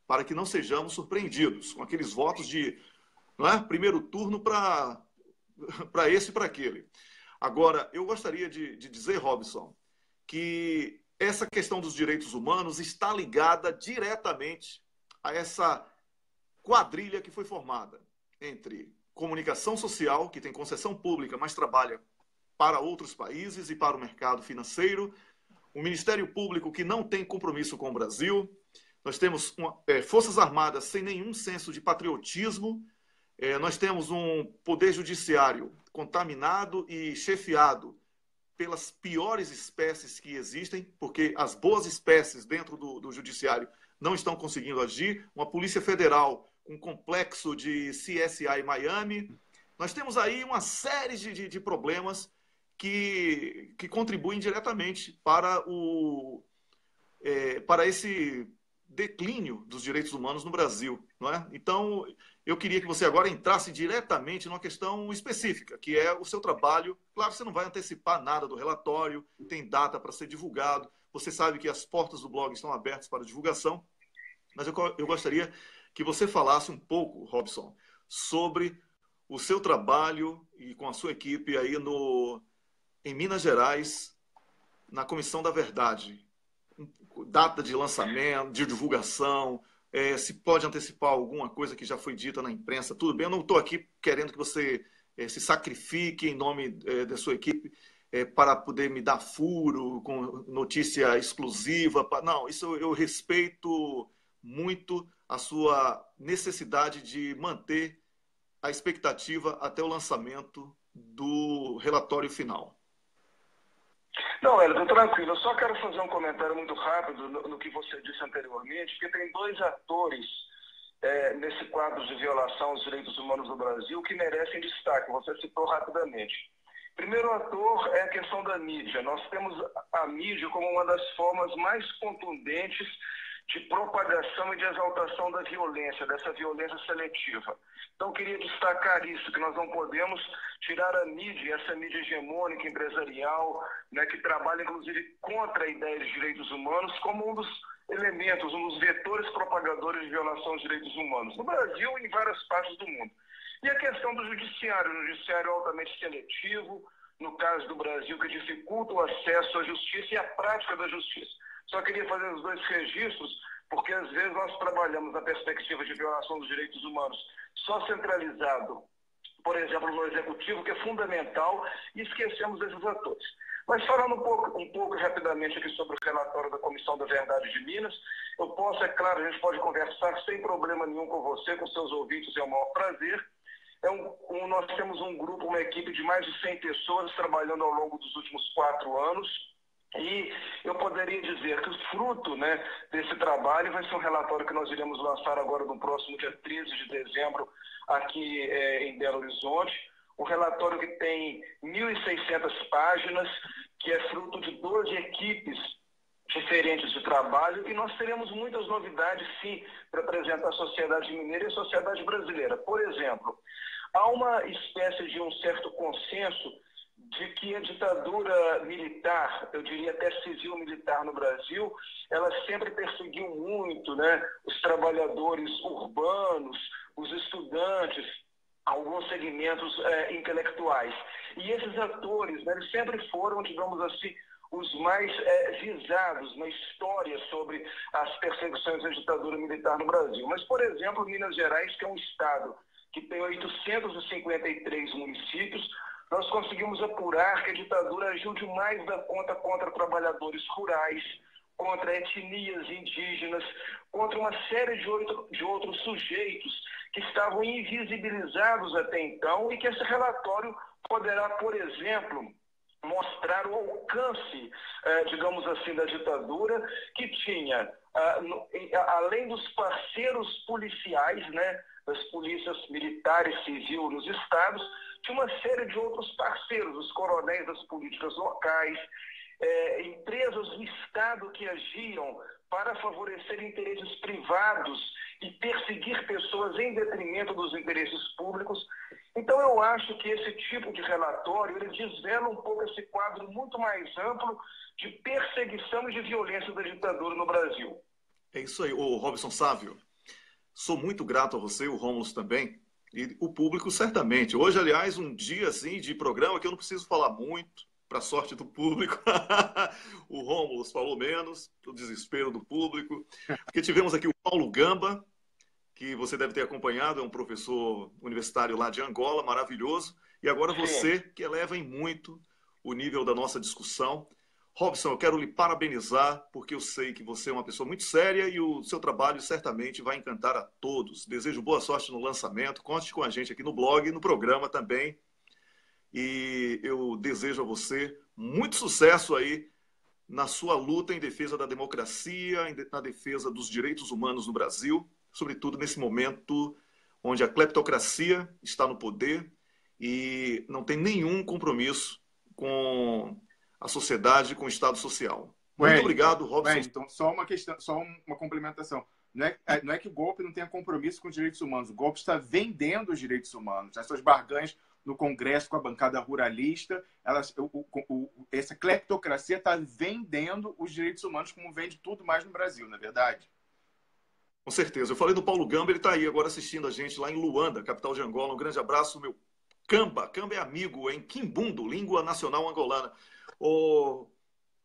para que não sejamos surpreendidos com aqueles votos de, não é, primeiro turno para esse e para aquele. Agora, eu gostaria de dizer, Robson, que essa questão dos direitos humanos está ligada diretamente a essa quadrilha que foi formada entre comunicação social, que tem concessão pública, mas trabalha para outros países e para o mercado financeiro, um Ministério Público que não tem compromisso com o Brasil, nós temos Forças Armadas sem nenhum senso de patriotismo, nós temos um Poder Judiciário contaminado e chefiado pelas piores espécies que existem, porque as boas espécies dentro do Judiciário não estão conseguindo agir, uma Polícia Federal com um complexo de CSI Miami. Nós temos aí uma série de problemas que contribuem diretamente para esse declínio dos direitos humanos no Brasil, não é? Então, eu queria que você agora entrasse diretamente numa questão específica, que é o seu trabalho. Claro, você não vai antecipar nada do relatório, tem data para ser divulgado, você sabe que as portas do blog estão abertas para divulgação, mas eu gostaria que você falasse um pouco, Robson, sobre o seu trabalho e com a sua equipe aí em Minas Gerais, na Comissão da Verdade. Data de lançamento, de divulgação, se pode antecipar alguma coisa que já foi dita na imprensa, tudo bem. Eu não estou aqui querendo que você se sacrifique em nome da sua equipe para poder me dar furo com notícia exclusiva. Não, isso eu respeito muito a sua necessidade de manter a expectativa até o lançamento do relatório final. Não, Hélio, tranquilo. Eu só quero fazer um comentário muito rápido no que você disse anteriormente, porque tem dois atores nesse quadro de violação aos direitos humanos no Brasil que merecem destaque. Você citou rapidamente. Primeiro ator é a questão da mídia. Nós temos a mídia como uma das formas mais contundentes de propagação e de exaltação da violência, dessa violência seletiva. Então, eu queria destacar isso, que nós não podemos tirar a mídia, essa mídia hegemônica, empresarial, né, que trabalha, inclusive, contra a ideia de direitos humanos, como um dos elementos, um dos vetores propagadores de violação aos direitos humanos, no Brasil e em várias partes do mundo. E a questão do judiciário, um judiciário altamente seletivo, no caso do Brasil, que dificulta o acesso à justiça e a prática da justiça. Só queria fazer os dois registros, porque às vezes nós trabalhamos na perspectiva de violação dos direitos humanos só centralizado, por exemplo, no Executivo, que é fundamental, e esquecemos esses atores. Mas falando um pouco rapidamente aqui sobre o relatório da Comissão da Verdade de Minas, eu posso, é claro, a gente pode conversar sem problema nenhum com você, com seus ouvintes, é o maior prazer. Nós temos um grupo, uma equipe de mais de 100 pessoas trabalhando ao longo dos últimos 4 anos, e eu poderia dizer que o fruto, né, desse trabalho vai ser um relatório que nós iremos lançar agora no próximo dia 13 de dezembro, aqui em Belo Horizonte. Um relatório que tem 1.600 páginas, que é fruto de 12 equipes diferentes de trabalho, e nós teremos muitas novidades, sim, para apresentar à sociedade mineira e à sociedade brasileira. Por exemplo, há uma espécie de um certo consenso de que a ditadura militar, eu diria até civil-militar no Brasil, ela sempre perseguiu muito, né, os trabalhadores urbanos, os estudantes, alguns segmentos intelectuais. E esses atores, né, eles sempre foram, digamos assim, os mais visados na história sobre as perseguições da ditadura militar no Brasil. Mas, por exemplo, Minas Gerais, que é um estado que tem 853 municípios, nós conseguimos apurar que a ditadura agiu demais da conta contra trabalhadores rurais, contra etnias indígenas, contra uma série de outros sujeitos que estavam invisibilizados até então, e que esse relatório poderá, por exemplo, mostrar o alcance, digamos assim, da ditadura, que tinha, além dos parceiros policiais, né, das polícias militares, civil nos estados, tinha uma série de outros parceiros, os coronéis das políticas locais, empresas do Estado que agiam para favorecer interesses privados e perseguir pessoas em detrimento dos interesses públicos. Então, eu acho que esse tipo de relatório ele desvela um pouco esse quadro muito mais amplo de perseguição e de violência da ditadura no Brasil. É isso aí, ô Robson Sávio. Sou muito grato a você, o Rômulo também, e o público certamente. Hoje, aliás, um dia assim de programa que eu não preciso falar muito, para sorte do público. O Rômulo falou menos, o desespero do público. Porque tivemos aqui o Paulo Gamba, que você deve ter acompanhado, é um professor universitário lá de Angola, maravilhoso. E agora você, que eleva em muito o nível da nossa discussão. Robson, eu quero lhe parabenizar, porque eu sei que você é uma pessoa muito séria e o seu trabalho certamente vai encantar a todos. Desejo boa sorte no lançamento, conte com a gente aqui no blog e no programa também. E eu desejo a você muito sucesso aí na sua luta em defesa da democracia, na defesa dos direitos humanos no Brasil, sobretudo nesse momento onde a cleptocracia está no poder e não tem nenhum compromisso com a sociedade, com o Estado social. Muito obrigado, Robson. Então, só uma questão, só uma complementação. Não é que o golpe não tenha compromisso com os direitos humanos. O golpe está vendendo os direitos humanos. As suas barganhas no Congresso com a bancada ruralista, essa cleptocracia está vendendo os direitos humanos como vende tudo mais no Brasil, não é verdade? Com certeza. Eu falei do Paulo Gamba, ele está aí agora assistindo a gente lá em Luanda, capital de Angola. Um grande abraço, meu Camba. Camba é amigo, em Quimbundo, língua nacional angolana. Ô,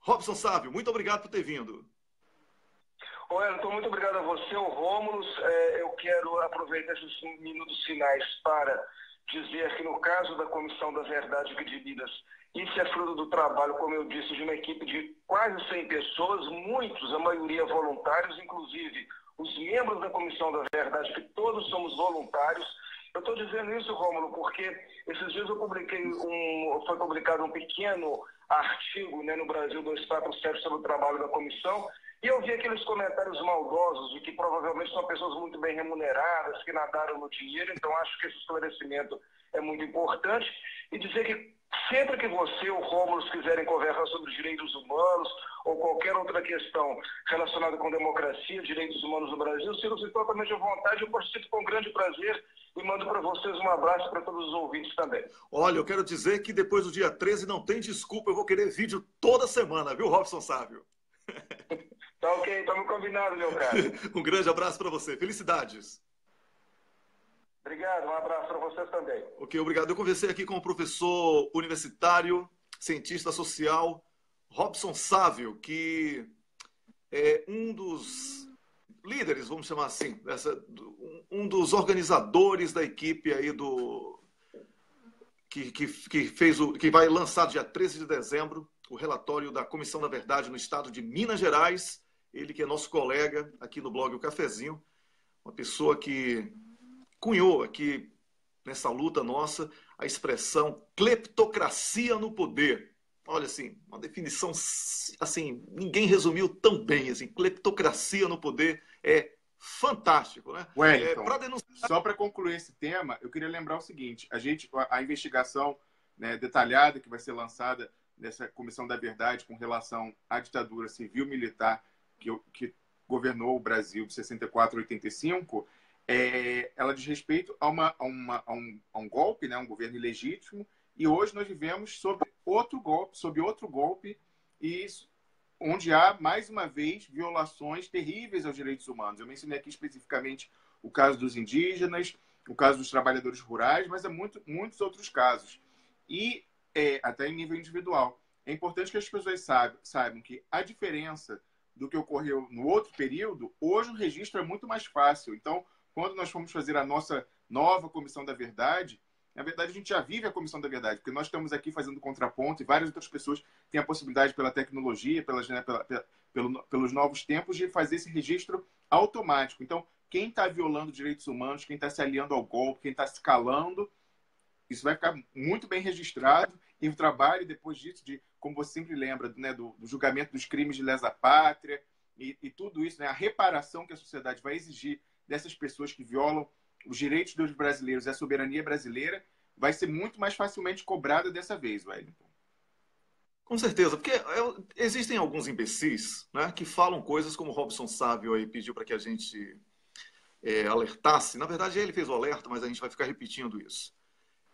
Robson Sávio, muito obrigado por ter vindo. Wellington, muito obrigado a você, o Rômulo. Eu quero aproveitar esses minutos finais para dizer que no caso da Comissão da Verdade e de Vidas, isso é fruto do trabalho, como eu disse, de uma equipe de quase 100 pessoas, muitos, a maioria voluntários, inclusive os membros da Comissão da Verdade, que todos somos voluntários. Eu estou dizendo isso, Rômulo, porque esses dias foi publicado um pequeno artigo, né, no Brasil 247 sobre o trabalho da comissão, e eu vi aqueles comentários maldosos de que provavelmente são pessoas muito bem remuneradas, que nadaram no dinheiro. Então acho que esse esclarecimento é muito importante. E dizer que sempre que você ou o Rômulo quiserem conversar sobre direitos humanos ou qualquer outra questão relacionada com democracia, direitos humanos no Brasil, sintam-se totalmente à vontade. Eu participo com grande prazer e mando para vocês um abraço para todos os ouvintes também. Olha, eu quero dizer que depois do dia 13 não tem desculpa, eu vou querer vídeo toda semana, viu, Robson Sávio? Tá ok, estamos combinados, meu cara. Um grande abraço para você. Felicidades. Obrigado, um abraço para vocês também. Ok, obrigado. Eu conversei aqui com o professor universitário, cientista social, Robson Sávio, que é um dos líderes, vamos chamar assim, um dos organizadores da equipe aí que vai lançar dia 13 de dezembro o relatório da Comissão da Verdade no estado de Minas Gerais. Ele que é nosso colega aqui no blog O Cafezinho, uma pessoa que cunhou aqui nessa luta nossa a expressão cleptocracia no poder. Olha, assim, uma definição, assim, ninguém resumiu tão bem, assim, cleptocracia no poder é fantástico, né? Wellington, só para concluir esse tema, eu queria lembrar o seguinte, a investigação, né, detalhada que vai ser lançada nessa Comissão da Verdade com relação à ditadura civil-militar que governou o Brasil de 64 a 85, ela diz respeito a um golpe, né, um governo ilegítimo, e hoje nós vivemos sob outro golpe, e onde há, mais uma vez, violações terríveis aos direitos humanos. Eu mencionei aqui especificamente o caso dos indígenas, o caso dos trabalhadores rurais, mas há muitos outros casos. E até em nível individual. É importante que as pessoas saibam que a diferença do que ocorreu no outro período, hoje o registro é muito mais fácil. Então, quando nós formos fazer a nossa nova Comissão da Verdade, na verdade a gente já vive a Comissão da Verdade, porque nós estamos aqui fazendo contraponto e várias outras pessoas têm a possibilidade pela tecnologia, pelos novos tempos, de fazer esse registro automático. Então, quem está violando direitos humanos, quem está se aliando ao golpe, quem está se calando, isso vai ficar muito bem registrado E o trabalho, depois disso, como você sempre lembra, né, do julgamento dos crimes de lesa pátria e tudo isso, né, a reparação que a sociedade vai exigir dessas pessoas que violam os direitos dos brasileiros e a soberania brasileira, vai ser muito mais facilmente cobrada dessa vez, Wellington. Com certeza, porque existem alguns imbecis, né, que falam coisas como o Robson Sávio aí pediu para que a gente alertasse. Na verdade, ele fez o alerta, mas a gente vai ficar repetindo isso.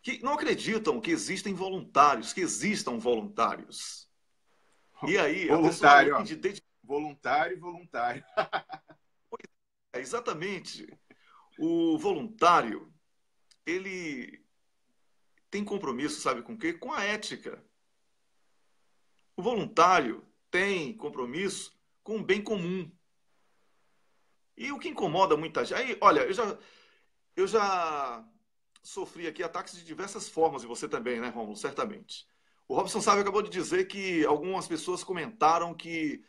Que não acreditam que existem voluntários, que existam voluntários. E aí, voluntário, voluntário e voluntário. Exatamente. O voluntário, ele tem compromisso, sabe com o quê? Com a ética. O voluntário tem compromisso com o bem comum. E o que incomoda muita gente... Aí, olha, eu já sofri aqui ataques de diversas formas, e você também, né, Rômulo? Certamente. O Robson Sávio acabou de dizer que algumas pessoas comentaram que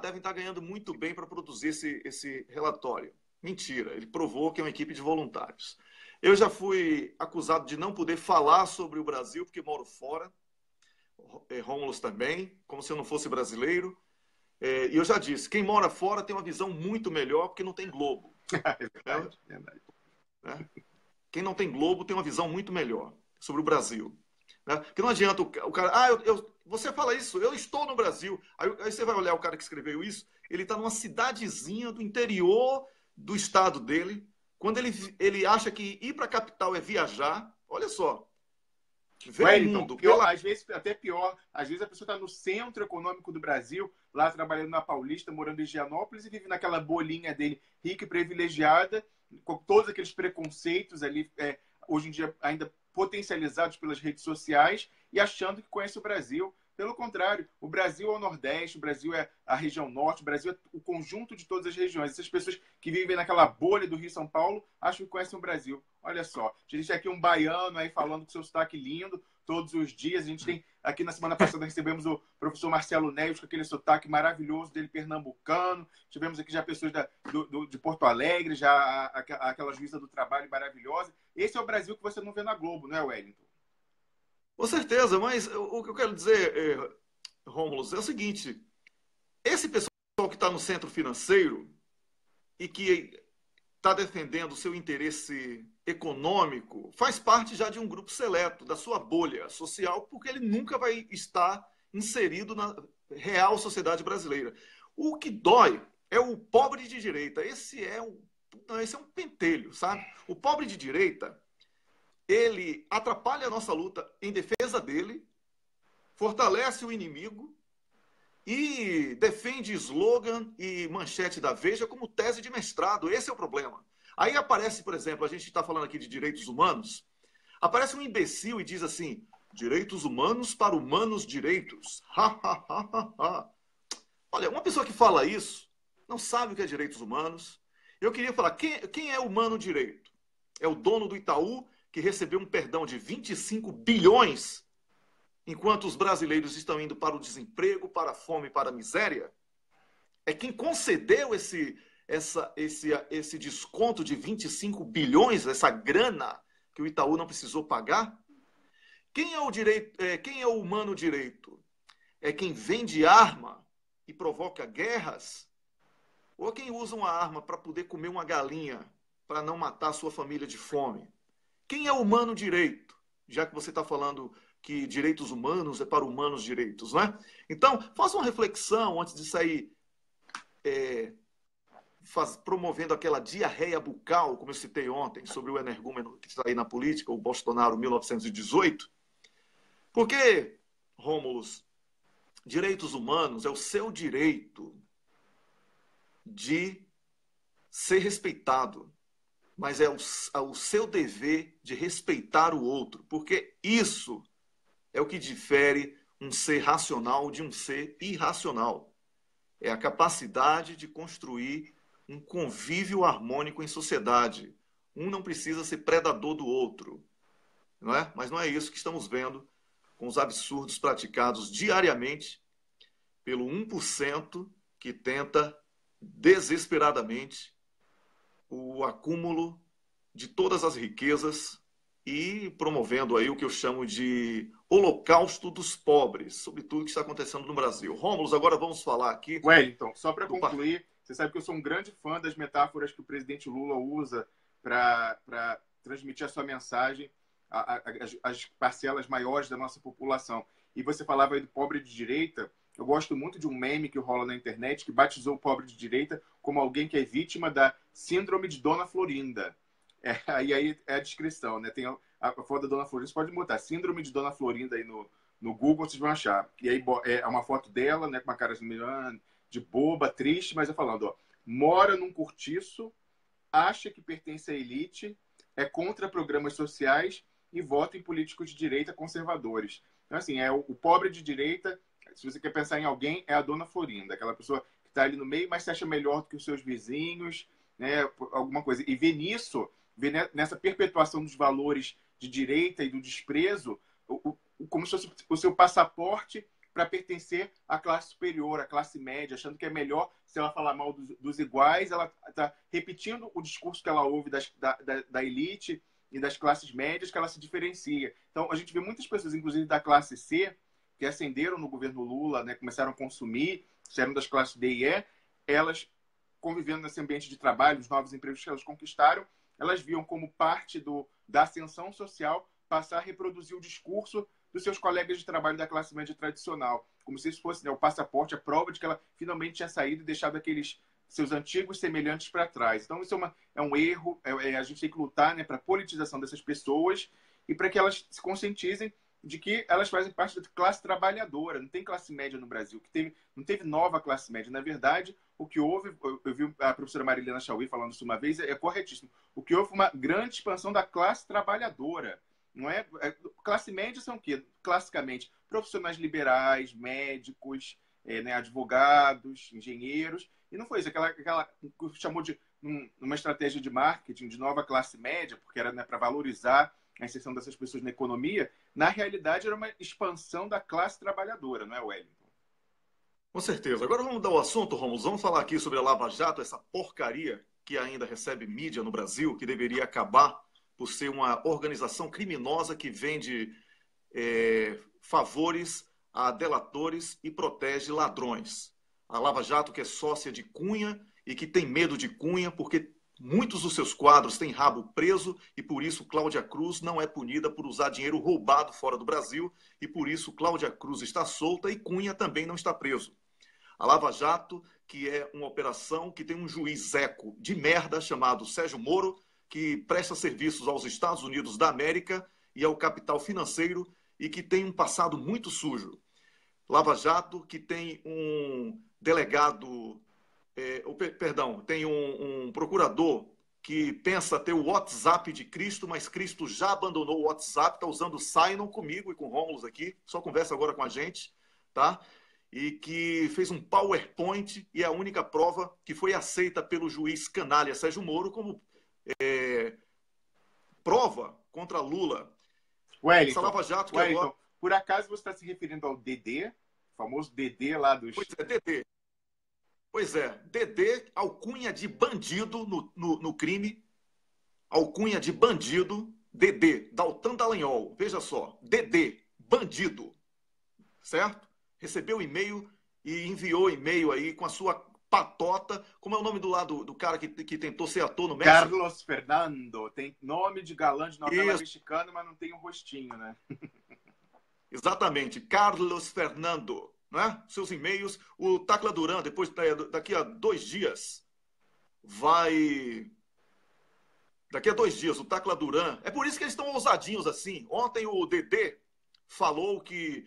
devem estar ganhando muito bem para produzir esse relatório. Mentira, ele provou que é uma equipe de voluntários. Eu já fui acusado de não poder falar sobre o Brasil porque moro fora. Rômulo também, como se eu não fosse brasileiro. E eu já disse, quem mora fora tem uma visão muito melhor porque não tem Globo. Verdade. Né? Quem não tem Globo tem uma visão muito melhor sobre o Brasil. Né? Porque não adianta o cara... você fala isso, eu estou no Brasil. Aí você vai olhar o cara que escreveu isso, ele está numa cidadezinha do interior do estado dele. Quando ele acha que ir para a capital é viajar, olha só. Wellington, às vezes, até pior, às vezes a pessoa está no centro econômico do Brasil, lá trabalhando na Paulista, morando em Higienópolis, e vive naquela bolinha dele, rica e privilegiada, com todos aqueles preconceitos ali, hoje em dia ainda potencializados pelas redes sociais, e achando que conhece o Brasil. Pelo contrário, o Brasil é o Nordeste, o Brasil é a região Norte, o Brasil é o conjunto de todas as regiões. Essas pessoas que vivem naquela bolha do Rio e São Paulo acham que conhecem o Brasil. Olha só, a gente tem aqui um baiano aí falando com seu sotaque lindo todos os dias. A gente tem, aqui na semana passada, recebemos o professor Marcelo Neves com aquele sotaque maravilhoso dele, pernambucano. Tivemos aqui já pessoas de Porto Alegre, já aquela juíza do trabalho maravilhosa. Esse é o Brasil que você não vê na Globo, não é, Wellington? Com certeza, mas o que eu quero dizer, Rômulo, é o seguinte: esse pessoal que está no centro financeiro e que está defendendo o seu interesse econômico faz parte já de um grupo seleto, da sua bolha social, porque ele nunca vai estar inserido na real sociedade brasileira. O que dói é o pobre de direita. Esse é um pentelho, sabe? O pobre de direita, ele atrapalha a nossa luta em defesa dele, fortalece o inimigo e defende slogan e manchete da Veja como tese de mestrado. Esse é o problema. Aí aparece, por exemplo, a gente está falando aqui de direitos humanos, aparece um imbecil e diz assim, direitos humanos para humanos direitos. Olha, uma pessoa que fala isso não sabe o que é direitos humanos. Eu queria falar, quem é humano direito? É o dono do Itaú, que recebeu um perdão de 25 bilhões, enquanto os brasileiros estão indo para o desemprego, para a fome, para a miséria? É quem concedeu esse desconto de 25 bilhões, essa grana que o Itaú não precisou pagar? Quem é o humano direito? É quem vende arma e provoca guerras? Ou quem usa uma arma para poder comer uma galinha, para não matar a sua família de fome? Quem é o humano direito? Já que você está falando que direitos humanos é para humanos direitos, né? Então, faça uma reflexão antes de sair promovendo aquela diarreia bucal, como eu citei ontem, sobre o energúmeno que está aí na política, o Bolsonaro 1918. Porque, Rômulus, direitos humanos é o seu direito de ser respeitado, mas é o seu dever de respeitar o outro, porque isso é o que difere um ser racional de um ser irracional. É a capacidade de construir um convívio harmônico em sociedade. Um não precisa ser predador do outro, não é? Mas não é isso que estamos vendo com os absurdos praticados diariamente pelo 1% que tenta desesperadamente o acúmulo de todas as riquezas e promovendo aí o que eu chamo de Holocausto dos Pobres, sobre tudo que está acontecendo no Brasil. Rômulo, agora vamos falar aqui... Wellington, só para do... concluir, você sabe que eu sou um grande fã das metáforas que o presidente Lula usa para transmitir a sua mensagem às parcelas maiores da nossa população. E você falava aí do pobre de direita. Eu gosto muito de um meme que rola na internet que batizou o pobre de direita como alguém que é vítima da síndrome de Dona Florinda. E aí é a descrição, né? Tem a foto da Dona Florinda, você pode botar síndrome de Dona Florinda aí no Google, vocês vão achar. E aí é uma foto dela, né, com uma cara de boba, triste, mas é falando, ó, mora num cortiço, acha que pertence à elite, é contra programas sociais e vota em políticos de direita conservadores. Então, assim, é o pobre de direita, se você quer pensar em alguém, é a Dona Florinda, aquela pessoa que está ali no meio, mas se acha melhor do que os seus vizinhos, né, alguma coisa. E vê nisso, vê nessa perpetuação dos valores de direita e do desprezo, como se fosse o seu passaporte para pertencer à classe superior, à classe média, achando que é melhor, se ela falar mal dos iguais, ela está repetindo o discurso que ela ouve da elite e das classes médias, que ela se diferencia. Então, a gente vê muitas pessoas, inclusive da classe C, que ascenderam no governo Lula, né, começaram a consumir, saíram das classes D e E, elas convivendo nesse ambiente de trabalho, os novos empregos que elas conquistaram, elas viam como parte da ascensão social passar a reproduzir o discurso dos seus colegas de trabalho da classe média tradicional, como se isso fosse, né, o passaporte, a prova de que ela finalmente tinha saído e deixado aqueles seus antigos semelhantes para trás. Então, isso é um erro, a gente tem que lutar, né, para a politização dessas pessoas e para que elas se conscientizem de que elas fazem parte da classe trabalhadora. Não tem classe média no Brasil, não teve nova classe média. Na verdade, o que houve, eu vi a professora Marilena Chauí falando isso uma vez, é corretíssimo. O que houve foi uma grande expansão da classe trabalhadora. Não é? Classe média são o quê? Classicamente, profissionais liberais, médicos, né, advogados, engenheiros. E não foi isso. Aquela que chamou de uma estratégia de marketing de nova classe média, porque era, né, para valorizar a inserção dessas pessoas na economia. Na realidade, era uma expansão da classe trabalhadora, não é, Wellington? Com certeza. Agora vamos mudar o assunto, Romulo. Vamos falar aqui sobre a Lava Jato, essa porcaria que ainda recebe mídia no Brasil, que deveria acabar por ser uma organização criminosa que vende favores a delatores e protege ladrões. A Lava Jato, que é sócia de Cunha e que tem medo de Cunha, porque muitos dos seus quadros têm rabo preso e por isso Cláudia Cruz não é punida por usar dinheiro roubado fora do Brasil e por isso Cláudia Cruz está solta e Cunha também não está preso. A Lava Jato, que é uma operação que tem um juiz eco de merda chamado Sérgio Moro, que presta serviços aos Estados Unidos da América e ao capital financeiro e que tem um passado muito sujo. Lava Jato, que tem um delegado, tem um procurador que pensa ter o WhatsApp de Cristo, mas Cristo já abandonou o WhatsApp, está usando o Sinon comigo e com o Rômulo aqui, só conversa agora com a gente, tá? E que fez um PowerPoint e é a única prova que foi aceita pelo juiz canalha Sérgio Moro como prova contra Lula. Wellington, essa Lava Jato que Wellington, agora... por acaso você está se referindo ao Dedê, o famoso Dedê lá dos... Pois é, Dedê. Pois é, Dedê, alcunha de bandido no crime, alcunha de bandido, Dedê, Daltan Dallagnol, veja só, Dedê, bandido, certo? Recebeu e-mail e enviou e-mail aí com a sua patota, como é o nome do cara que tentou ser ator no México? Carlos Fernando, tem nome de galã de novela mexicana, mas não tem um rostinho, né? Exatamente, Carlos Fernando, né? Seus e-mails, o Tacla Duran, daqui a 2 dias, daqui a 2 dias, o Tacla Duran, é por isso que eles estão ousadinhos assim. Ontem o Dedê falou que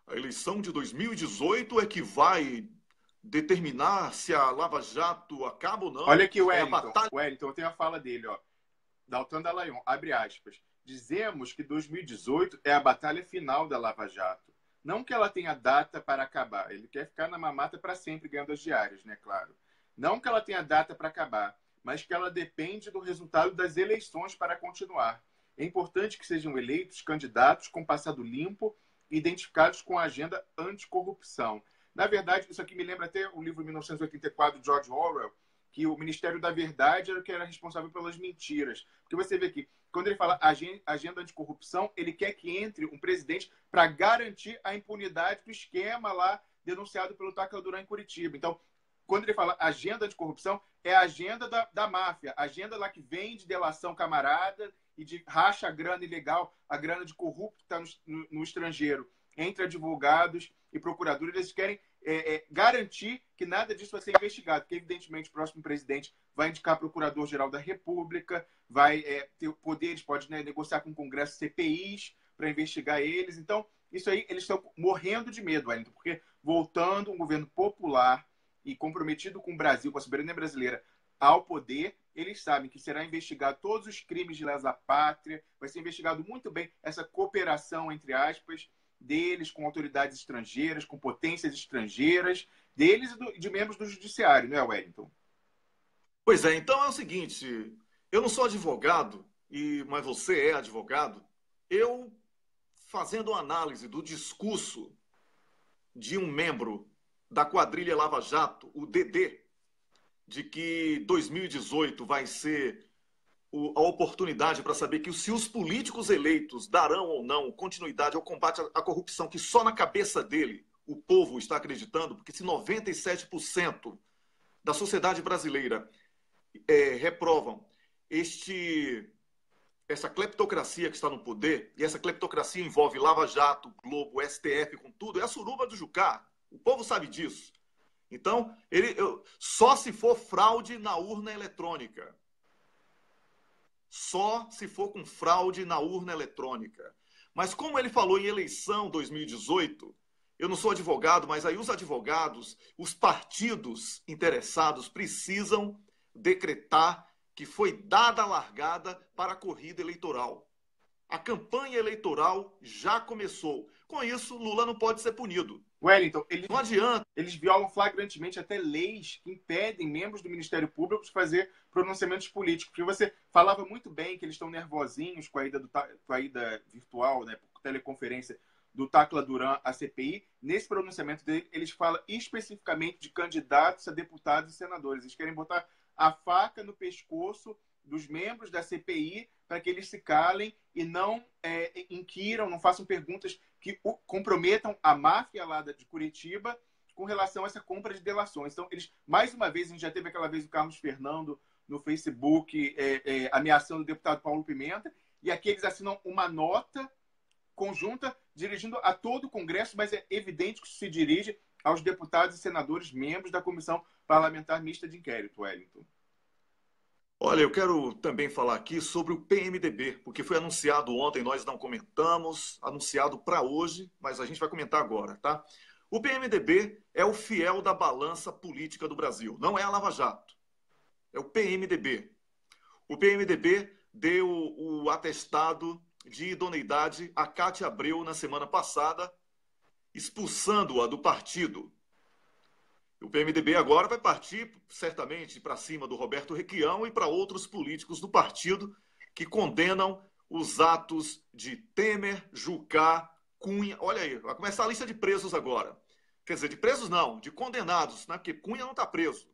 a eleição de 2018 é que vai determinar se a Lava Jato acaba ou não. Olha aqui, Wellington, eu tenho a fala dele, ó. Daltan Dallagnol, abre aspas. Dizemos que 2018 é a batalha final da Lava Jato. Não que ela tenha data para acabar. Ele quer ficar na mamata para sempre, ganhando as diárias, né? Claro. Não que ela tenha data para acabar, mas que ela depende do resultado das eleições para continuar. É importante que sejam eleitos candidatos com passado limpo, identificados com a agenda anticorrupção. Na verdade, isso aqui me lembra até o livro 1984 de George Orwell, que o Ministério da Verdade era o que era responsável pelas mentiras. Porque você vê que, quando ele fala agenda anticorrupção, ele quer que entre um presidente para garantir a impunidade do esquema lá denunciado pelo Tacla Duran em Curitiba. Então, quando ele fala agenda anticorrupção, é a agenda da máfia, a agenda lá que vem de delação camarada e de racha a grana ilegal, a grana de corrupto que está no estrangeiro, entre advogados e procuradores. Eles querem garantir que nada disso vai ser investigado, porque, evidentemente, o próximo presidente vai indicar procurador-geral da República, vai ter poderes, pode negociar com o Congresso CPIs para investigar eles. Então, isso aí, eles estão morrendo de medo, Wellington, porque voltando um governo popular e comprometido com o Brasil, com a soberania brasileira, ao poder, eles sabem que será investigado todos os crimes de lesa pátria, vai ser investigado muito bem essa cooperação, entre aspas, deles com autoridades estrangeiras, com potências estrangeiras, deles e de membros do judiciário, não é, Wellington? Pois é, então é o seguinte, eu não sou advogado, mas você é advogado, eu, fazendo uma análise do discurso de um membro da quadrilha Lava Jato, o DD, de que 2018 vai ser a oportunidade para saber que se os políticos eleitos darão ou não continuidade ao combate à corrupção, que só na cabeça dele o povo está acreditando, porque se 97% da sociedade brasileira reprovam essa cleptocracia que está no poder, e essa cleptocracia envolve Lava Jato, Globo, STF, com tudo, é a suruba do Jucá. O povo sabe disso. Então, só se for fraude na urna eletrônica. Só se for com fraude na urna eletrônica. Mas como ele falou em eleição 2018, eu não sou advogado, mas aí os advogados, os partidos interessados precisam decretar que foi dada a largada para a corrida eleitoral. A campanha eleitoral já começou. Com isso, Lula não pode ser punido. Wellington, não adianta. Eles violam flagrantemente até leis que impedem membros do Ministério Público de fazer pronunciamentos políticos. Porque você falava muito bem que eles estão nervosinhos com a ida virtual, né, por teleconferência, do Tacla Duran à CPI. Nesse pronunciamento dele, eles falam especificamente de candidatos a deputados e senadores. Eles querem botar a faca no pescoço dos membros da CPI para que eles se calem e não inquiram, não façam perguntas que comprometam a máfia lá de Curitiba com relação a essa compra de delações. Então, eles, mais uma vez, a gente já teve aquela vez o Carlos Fernando no Facebook ameaçando o deputado Paulo Pimenta, e aqui eles assinam uma nota conjunta dirigindo a todo o Congresso, mas é evidente que isso se dirige aos deputados e senadores membros da Comissão Parlamentar Mista de Inquérito, Wellington. Olha, eu quero também falar aqui sobre o PMDB, porque foi anunciado ontem, nós não comentamos, anunciado para hoje, mas a gente vai comentar agora, tá? O PMDB é o fiel da balança política do Brasil, não é a Lava Jato, é o PMDB. O PMDB deu o atestado de idoneidade a Cátia Abreu na semana passada, expulsando-a do partido. O PMDB agora vai partir, certamente, para cima do Roberto Requião e para outros políticos do partido que condenam os atos de Temer, Jucá, Cunha. Olha aí, vai começar a lista de presos agora. Quer dizer, de presos não, de condenados, né? Porque Cunha não está preso.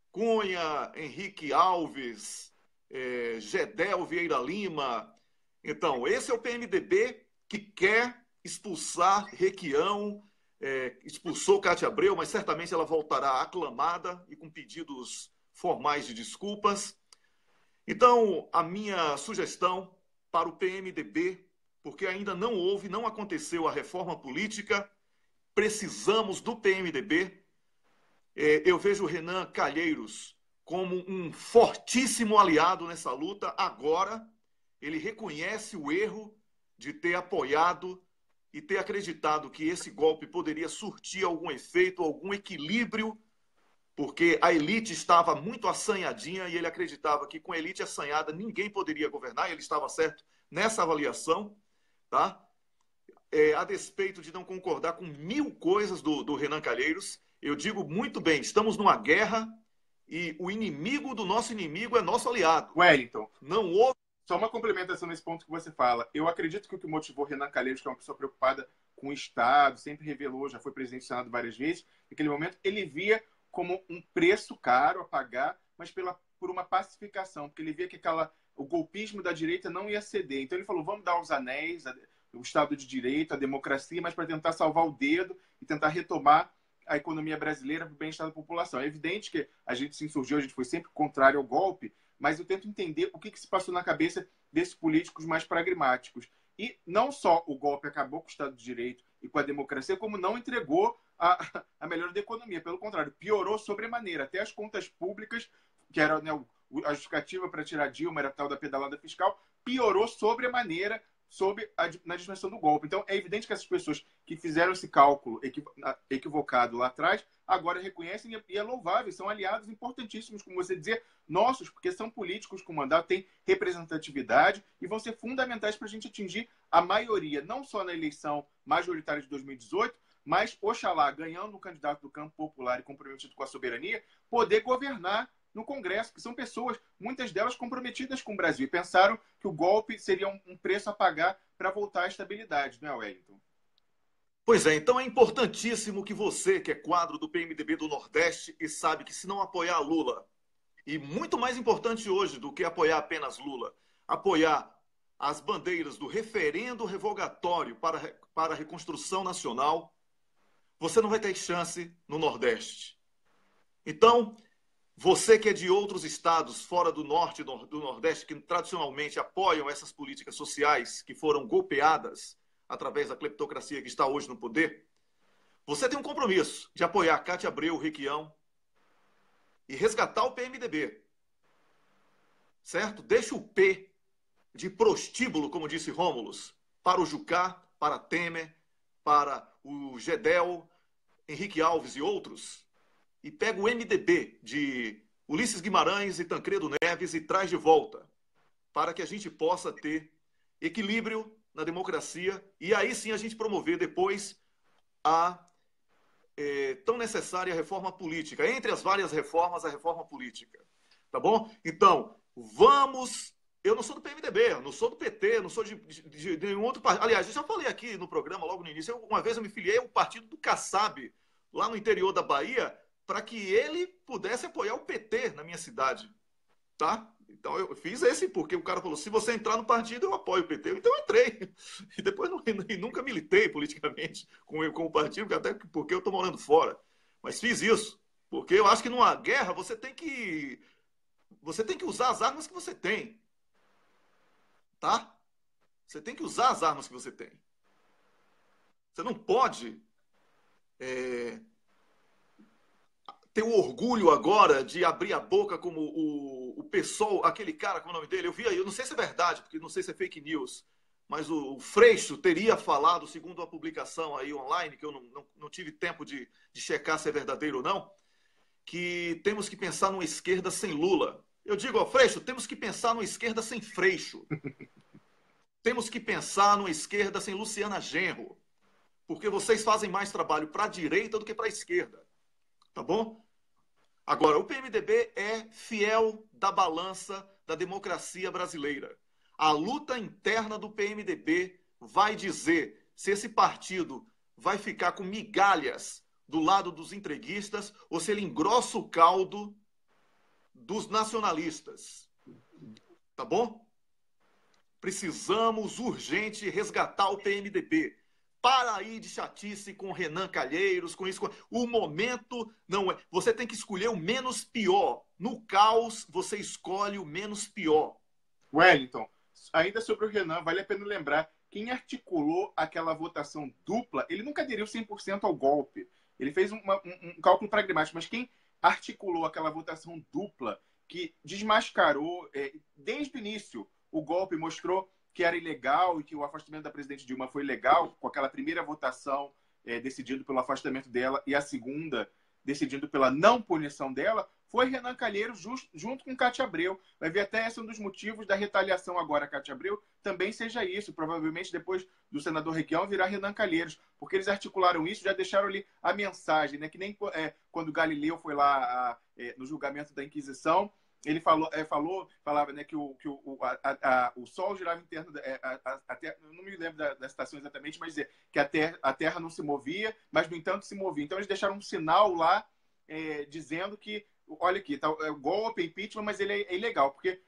Cunha, Henrique Alves, Gedel Vieira Lima. Então, esse é o PMDB que quer expulsar Requião, expulsou Cátia Abreu, mas certamente ela voltará aclamada e com pedidos formais de desculpas. Então, a minha sugestão para o PMDB, porque ainda não houve, não aconteceu a reforma política, precisamos do PMDB. Eu vejo o Renan Calheiros como um fortíssimo aliado nessa luta. Agora, ele reconhece o erro de ter apoiado e ter acreditado que esse golpe poderia surtir algum efeito, algum equilíbrio, porque a elite estava muito assanhadinha e ele acreditava que com a elite assanhada ninguém poderia governar, e ele estava certo nessa avaliação, tá? A despeito de não concordar com 1000 coisas do Renan Calheiros, eu digo muito bem, estamos numa guerra e o inimigo do nosso inimigo é nosso aliado. Wellington, não houve... Só uma complementação nesse ponto que você fala. Eu acredito que o que motivou Renan Calheiros, que é uma pessoa preocupada com o Estado, sempre revelou, já foi presidente do Senado várias vezes, naquele momento ele via como um preço caro a pagar, mas por uma pacificação, porque ele via que o golpismo da direita não ia ceder. Então ele falou, vamos dar os anéis, o Estado de Direito, a democracia, mas para tentar salvar o dedo e tentar retomar a economia brasileira para o bem-estar da população. É evidente que a gente se insurgiu, a gente foi sempre contrário ao golpe, mas eu tento entender o que se passou na cabeça desses políticos mais pragmáticos. E não só o golpe acabou com o Estado de Direito e com a democracia, como não entregou a melhora da economia. Pelo contrário, piorou sobremaneira. Até as contas públicas, que era, né, a justificativa para tirar Dilma, era a tal da pedalada fiscal, piorou sobremaneira na dimensão do golpe. Então, é evidente que essas pessoas que fizeram esse cálculo equivocado lá atrás, agora reconhecem e é louvável, são aliados importantíssimos, como você dizia, nossos, porque são políticos com mandato, têm representatividade e vão ser fundamentais para a gente atingir a maioria, não só na eleição majoritária de 2018, mas, oxalá, ganhando um candidato do campo popular e comprometido com a soberania, poder governar no Congresso, que são pessoas, muitas delas comprometidas com o Brasil, e pensaram que o golpe seria um preço a pagar para voltar à estabilidade, não é, Wellington? Pois é, então é importantíssimo que você, que é quadro do PMDB do Nordeste e sabe que se não apoiar Lula, e muito mais importante hoje do que apoiar apenas Lula, apoiar as bandeiras do referendo revogatório para a reconstrução nacional, você não vai ter chance no Nordeste. Então, você que é de outros estados fora do Norte e do Nordeste, que tradicionalmente apoiam essas políticas sociais que foram golpeadas através da cleptocracia que está hoje no poder, você tem um compromisso de apoiar Cátia Abreu, Requião e resgatar o PMDB. Certo? Deixa o P de prostíbulo, como disse Rômulus, para o Jucá, para Temer, para o Gedel, Henrique Alves e outros, e pega o MDB de Ulisses Guimarães e Tancredo Neves e traz de volta, para que a gente possa ter equilíbrio na democracia e aí sim a gente promover depois a tão necessária reforma política. Entre as várias reformas, a reforma política. Tá bom? Então, vamos... Eu não sou do PMDB, eu não sou do PT, não sou de nenhum outro partido. Aliás, eu já falei aqui no programa, logo no início, uma vez eu me filiei ao partido do Kassab, lá no interior da Bahia, para que ele pudesse apoiar o PT na minha cidade. Tá? Então eu fiz esse, porque o cara falou, se você entrar no partido, eu apoio o PT. Então eu entrei. E depois nunca militei politicamente com o partido, até porque eu estou morando fora. Mas fiz isso, porque eu acho que numa guerra você tem que usar as armas que você tem. Tá? Você tem que usar as armas que você tem. Você não pode ter o orgulho agora de abrir a boca como o PSOL, aquele cara, como é o nome dele? Eu vi aí, eu não sei se é verdade, porque não sei se é fake news, mas o Freixo teria falado, segundo a publicação aí online, que eu não tive tempo de checar se é verdadeiro ou não, que temos que pensar numa esquerda sem Lula. Eu digo, Freixo, temos que pensar numa esquerda sem Freixo. Temos que pensar numa esquerda sem Luciana Genro. Porque vocês fazem mais trabalho para a direita do que para a esquerda. Tá bom? Agora, o PMDB é fiel da balança da democracia brasileira. A luta interna do PMDB vai dizer se esse partido vai ficar com migalhas do lado dos entreguistas ou se ele engrossa o caldo dos nacionalistas. Tá bom? Precisamos urgente resgatar o PMDB. Para aí de chatice com Renan Calheiros, com isso. O momento não é... Você tem que escolher o menos pior. No caos, você escolhe o menos pior. Wellington, ainda sobre o Renan, vale a pena lembrar, quem articulou aquela votação dupla, ele nunca aderiu 100% ao golpe. Ele fez um cálculo pragmático, mas quem articulou aquela votação dupla que desmascarou, desde o início, o golpe mostrou que era ilegal e que o afastamento da presidente Dilma foi legal, com aquela primeira votação decidido pelo afastamento dela e a segunda decidido pela não punição dela, foi Renan Calheiros junto com Cátia Abreu. Vai ver até esse um dos motivos da retaliação agora, Cátia Abreu, também seja isso. Provavelmente depois do senador Requião virá Renan Calheiros, porque eles articularam isso, já deixaram ali a mensagem, né? Que nem quando Galileu foi lá no julgamento da Inquisição, ele falava, né, que o Sol girava em torno da Terra, não me lembro da citação exatamente, mas dizer que a terra não se movia, mas, no entanto, se movia. Então, eles deixaram um sinal lá dizendo que, olha aqui, tá, é golpe, impeachment, mas ele é ilegal, porque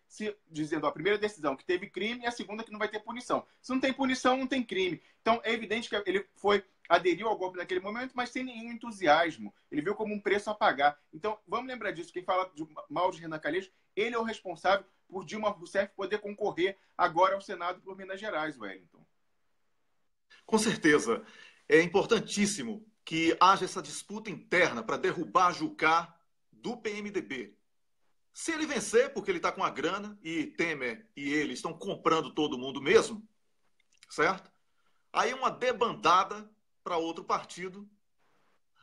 dizendo a primeira decisão que teve crime e a segunda que não vai ter punição. Se não tem punição, não tem crime. Então, é evidente que ele aderiu ao golpe naquele momento, mas sem nenhum entusiasmo. Ele viu como um preço a pagar. Então, vamos lembrar disso. Quem fala mal de Renan Calheiros, ele é o responsável por Dilma Rousseff poder concorrer agora ao Senado por Minas Gerais, Wellington. Com certeza. É importantíssimo que haja essa disputa interna para derrubar Jucá do PMDB. Se ele vencer, porque ele está com a grana e Temer e ele estão comprando todo mundo mesmo, certo? Aí uma debandada para outro partido,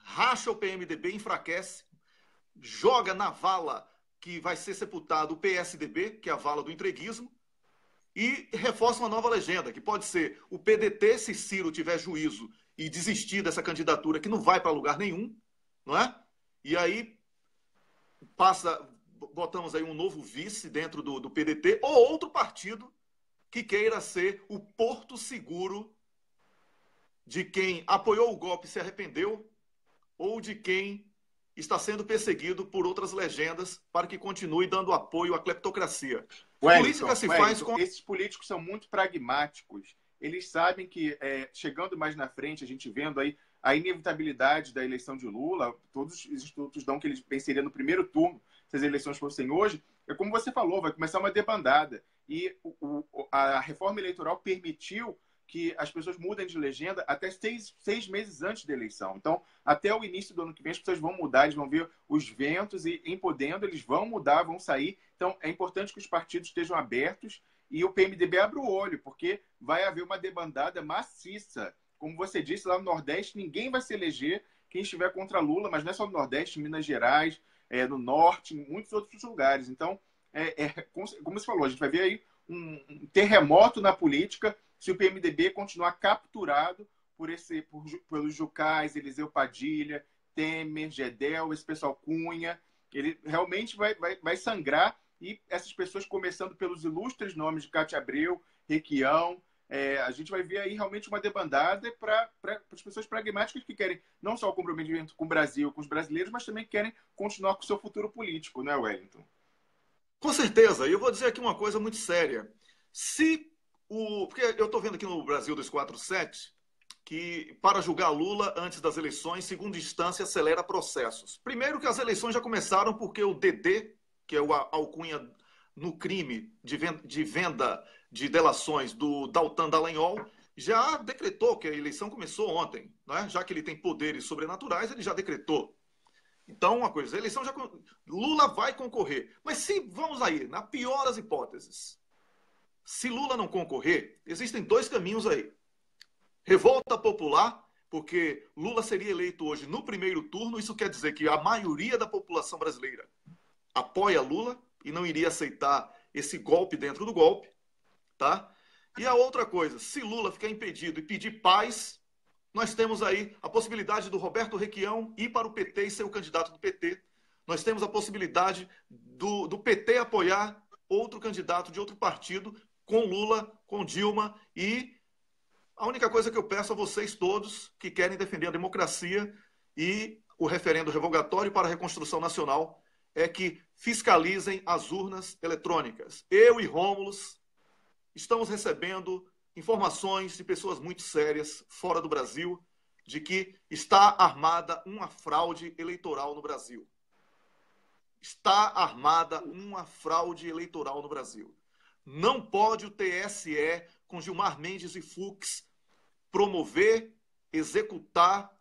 racha o PMDB, enfraquece, joga na vala que vai ser sepultado o PSDB, que é a vala do entreguismo, e reforça uma nova legenda, que pode ser o PDT, se Ciro tiver juízo e desistir dessa candidatura que não vai para lugar nenhum, não é? E aí botamos aí um novo vice dentro do PDT, ou outro partido que queira ser o porto seguro de quem apoiou o golpe e se arrependeu, ou de quem está sendo perseguido por outras legendas para que continue dando apoio à cleptocracia. Política se faz com... Esses políticos são muito pragmáticos. Eles sabem que, chegando mais na frente, a gente vendo aí a inevitabilidade da eleição de Lula, todos os institutos dão que ele venceria no primeiro turno, se as eleições fossem hoje, é como você falou, vai começar uma debandada. E a reforma eleitoral permitiu que as pessoas mudem de legenda até seis meses antes da eleição. Então, até o início do ano que vem, as pessoas vão mudar, eles vão ver os ventos e, em podendo, eles vão mudar, vão sair. Então, é importante que os partidos estejam abertos e o PMDB abra o olho, porque vai haver uma debandada maciça. Como você disse, lá no Nordeste, ninguém vai se eleger quem estiver contra Lula, mas não é só no Nordeste, em Minas Gerais, no Norte, em muitos outros lugares. Então, como você falou, a gente vai ver aí um terremoto na política se o PMDB continuar capturado pelos Jucás, Eliseu Padilha, Temer, Gedel, esse pessoal Cunha. Ele realmente vai sangrar, e essas pessoas, começando pelos ilustres nomes de Cátia Abreu, Requião, a gente vai ver aí realmente uma debandada para as pessoas pragmáticas que querem não só o comprometimento com o Brasil, com os brasileiros, mas também querem continuar com o seu futuro político, né, Wellington? Com certeza. E eu vou dizer aqui uma coisa muito séria. Porque eu estou vendo aqui no Brasil 247 que, para julgar Lula antes das eleições, segunda instância acelera processos. Primeiro que as eleições já começaram porque o DD, que é o alcunha no crime de venda de delações do Daltan Dallagnol, já decretou que a eleição começou ontem, né? Já que ele tem poderes sobrenaturais, ele já decretou. Então, uma coisa, a eleição já... Lula vai concorrer. Mas vamos aí, na pior das hipóteses, se Lula não concorrer, existem dois caminhos aí. Revolta popular, porque Lula seria eleito hoje no primeiro turno, isso quer dizer que a maioria da população brasileira apoia Lula e não iria aceitar esse golpe dentro do golpe, tá? E a outra coisa, se Lula ficar impedido e pedir paz, nós temos aí a possibilidade do Roberto Requião ir para o PT e ser o candidato do PT. Nós temos a possibilidade do PT apoiar outro candidato de outro partido, com Lula, com Dilma, e a única coisa que eu peço a vocês todos que querem defender a democracia e o referendo revogatório para a reconstrução nacional é que fiscalizem as urnas eletrônicas. Eu e Rômulus estamos recebendo informações de pessoas muito sérias fora do Brasil de que está armada uma fraude eleitoral no Brasil. Está armada uma fraude eleitoral no Brasil. Não pode o TSE, com Gilmar Mendes e Fux, promover, executar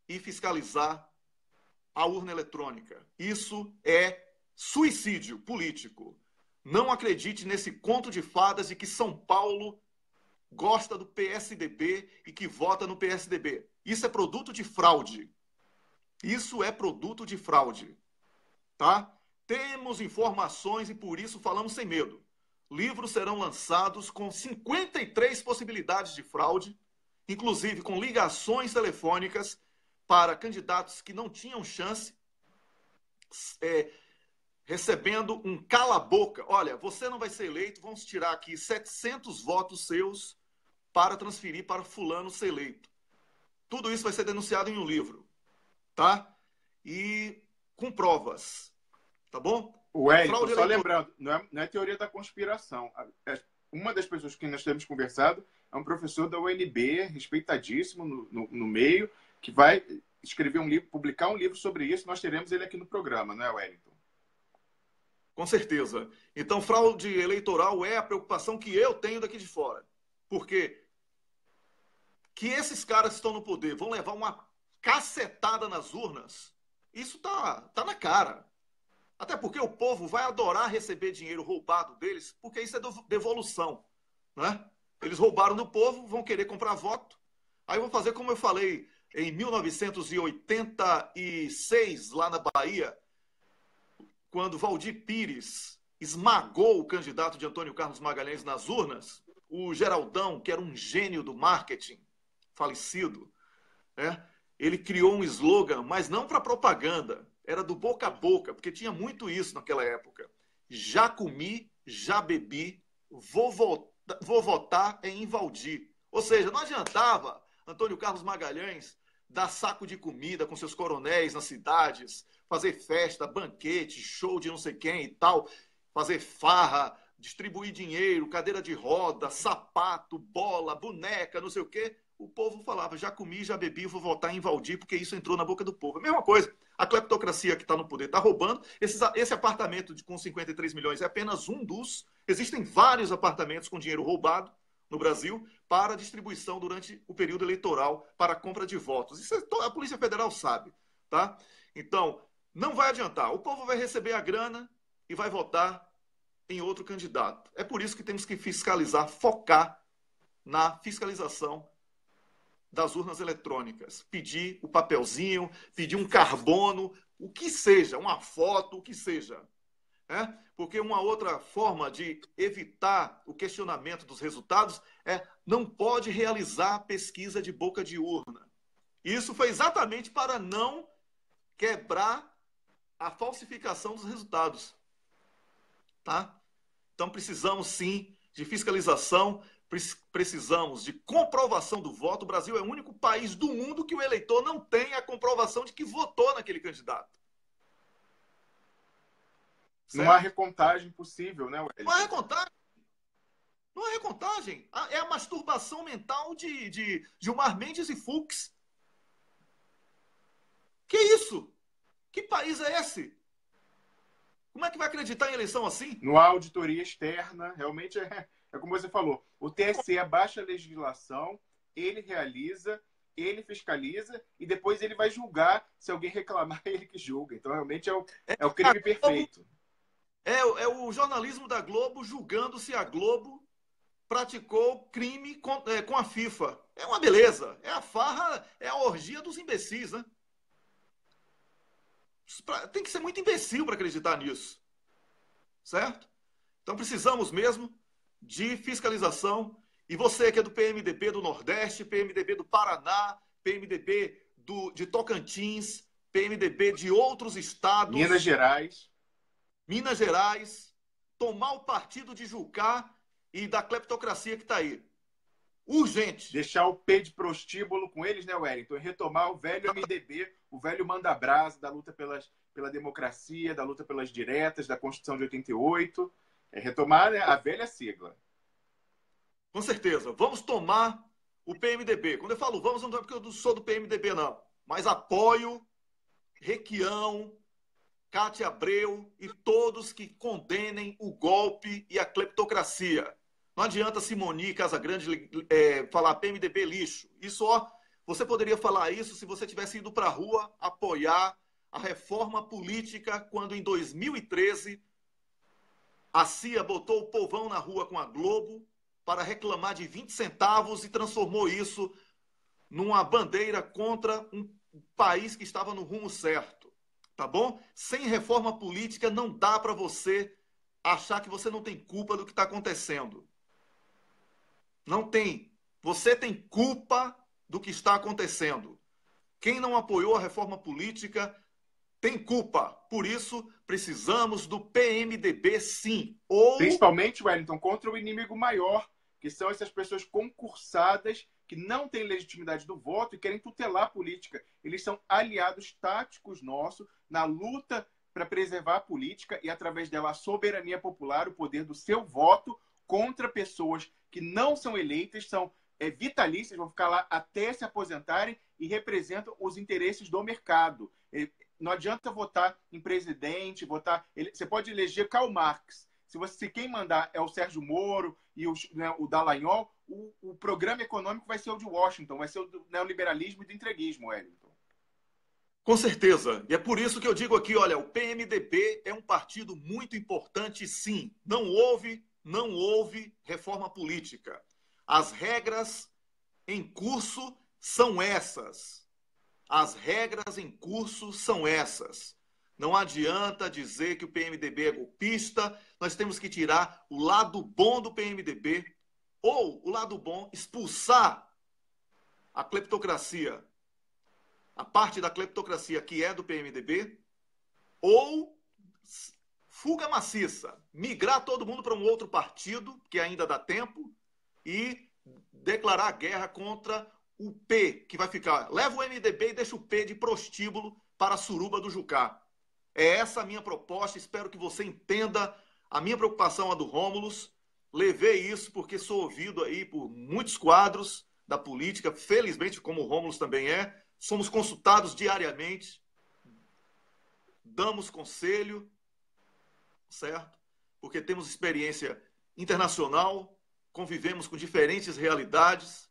e fiscalizar a urna eletrônica. Isso é suicídio político. Não acredite nesse conto de fadas de que São Paulo gosta do PSDB e que vota no PSDB. Isso é produto de fraude. Isso é produto de fraude. Tá? Temos informações e por isso falamos sem medo. Livros serão lançados com 53 possibilidades de fraude, inclusive com ligações telefônicas para candidatos que não tinham chance, recebendo um cala-boca. Olha, você não vai ser eleito, vamos tirar aqui 700 votos seus para transferir para fulano ser eleito. Tudo isso vai ser denunciado em um livro, tá? E com provas. Tá bom? Wellington, só lembrando, não é teoria da conspiração. Uma das pessoas que nós temos conversado é um professor da UNB, respeitadíssimo no meio, que vai escrever um livro, publicar um livro sobre isso. Nós teremos ele aqui no programa, não é, Wellington? Com certeza. Então, fraude eleitoral é a preocupação que eu tenho daqui de fora. Porque que esses caras que estão no poder vão levar uma cacetada nas urnas, isso tá na cara. Até porque o povo vai adorar receber dinheiro roubado deles, porque isso é devolução, né? Eles roubaram do povo, vão querer comprar voto. Aí vão fazer como eu falei em 1986, lá na Bahia, quando Valdir Pires esmagou o candidato de Antônio Carlos Magalhães nas urnas, o Geraldão, que era um gênio do marketing, falecido, né? Ele criou um slogan, mas não para propaganda, era do boca a boca, porque tinha muito isso naquela época. Já comi, já bebi, vou votar em Valdir. Ou seja, não adiantava Antônio Carlos Magalhães dar saco de comida com seus coronéis nas cidades, fazer festa, banquete, show de não sei quem e tal, fazer farra, distribuir dinheiro, cadeira de roda, sapato, bola, boneca, não sei o quê. O povo falava, já comi, já bebi, vou votar em Valdir, porque isso entrou na boca do povo. A mesma coisa, a cleptocracia que está no poder está roubando. Esse apartamento com 53 milhões é apenas um dos. Existem vários apartamentos com dinheiro roubado no Brasil para distribuição durante o período eleitoral, para a compra de votos. Isso a Polícia Federal sabe, tá? Então, não vai adiantar. O povo vai receber a grana e vai votar em outro candidato. É por isso que temos que fiscalizar, focar na fiscalização das urnas eletrônicas. Pedir o papelzinho, pedir um carbono, o que seja, uma foto, o que seja. Porque uma outra forma de evitar o questionamento dos resultados é não pode realizar pesquisa de boca de urna. Isso foi exatamente para não quebrar a falsificação dos resultados. Tá? Então precisamos sim de fiscalização, precisamos de comprovação do voto. O Brasil é o único país do mundo que o eleitor não tem a comprovação de que votou naquele candidato. Certo? Não há recontagem possível, né, Wellington? Não há recontagem. Não há recontagem. É a masturbação mental de Gilmar Mendes e Fux. Que isso? Que país é esse? Como é que vai acreditar em eleição assim? Não há auditoria externa. Realmente é como você falou. O TSE baixa a legislação, ele realiza, ele fiscaliza e depois ele vai julgar. Se alguém reclamar, é ele que julga. Então, realmente, é o crime perfeito. É o jornalismo da Globo julgando se a Globo praticou crime com a FIFA. É uma beleza. É a farra, é a orgia dos imbecis, né? Tem que ser muito imbecil para acreditar nisso. Certo? Então precisamos mesmo de fiscalização. E você que é do PMDB do Nordeste, PMDB do Paraná, PMDB de Tocantins, PMDB de outros estados. Minas Gerais, tomar o partido de Jucá e da cleptocracia que está aí. Urgente. Deixar o P de prostíbulo com eles, né, Wellington? E retomar o velho MDB, o velho manda-brasa da luta pela democracia, da luta pelas diretas, da Constituição de 88. Retomar, né, a velha sigla. Com certeza. Vamos tomar o PMDB. Quando eu falo vamos, não é porque eu não sou do PMDB, não. Mas apoio Requião, Cátia Abreu e todos que condenem o golpe e a cleptocracia. Não adianta Simoni Casagrande falar PMDB lixo. Você poderia falar isso se você tivesse ido para a rua apoiar a reforma política quando em 2013 a CIA botou o povão na rua com a Globo para reclamar de 20 centavos e transformou isso numa bandeira contra um país que estava no rumo certo. Tá bom? Sem reforma política não dá para você achar que você não tem culpa do que está acontecendo. Não tem. Você tem culpa do que está acontecendo. Quem não apoiou a reforma política tem culpa. Por isso, precisamos do PMDB, sim. Principalmente, Wellington, contra o inimigo maior, que são essas pessoas concursadas que não têm legitimidade do voto e querem tutelar a política. Eles são aliados táticos nossos na luta para preservar a política e, através dela, a soberania popular, o poder do seu voto contra pessoas que não são eleitas, são vitalícias, vão ficar lá até se aposentarem e representam os interesses do mercado. Não adianta votar em presidente, você pode eleger Karl Marx. Se quem mandar é o Sérgio Moro e o Dallagnol, o programa econômico vai ser o de Washington, vai ser o do neoliberalismo e do entreguismo, Wellington. Com certeza. E é por isso que eu digo aqui, olha, o PMDB é um partido muito importante, sim. Não houve reforma política. As regras em curso são essas. As regras em curso são essas. Não adianta dizer que o PMDB é golpista, nós temos que tirar o lado bom do PMDB, ou o lado bom, expulsar a cleptocracia, a parte da cleptocracia que é do PMDB, ou fuga maciça, migrar todo mundo para um outro partido, que ainda dá tempo, e declarar guerra contra o P, que vai ficar. Leva o MDB e deixa o P de prostíbulo para a suruba do Jucá. É essa a minha proposta, espero que você entenda a minha preocupação, a do Rômulus. Levei isso porque sou ouvido aí por muitos quadros da política, felizmente, como o Rômulus também é. Somos consultados diariamente, damos conselho, certo? Porque temos experiência internacional, convivemos com diferentes realidades.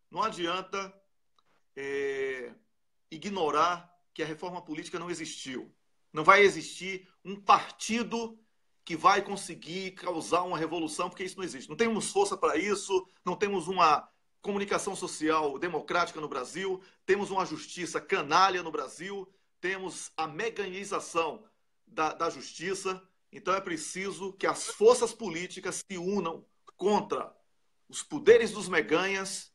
Não adianta ignorar que a reforma política não existiu. Não vai existir um partido que vai conseguir causar uma revolução, porque isso não existe. Não temos força para isso, não temos uma comunicação social democrática no Brasil, temos uma justiça canalha no Brasil, temos a meganização da justiça. Então é preciso que as forças políticas se unam contra os poderes dos meganhas,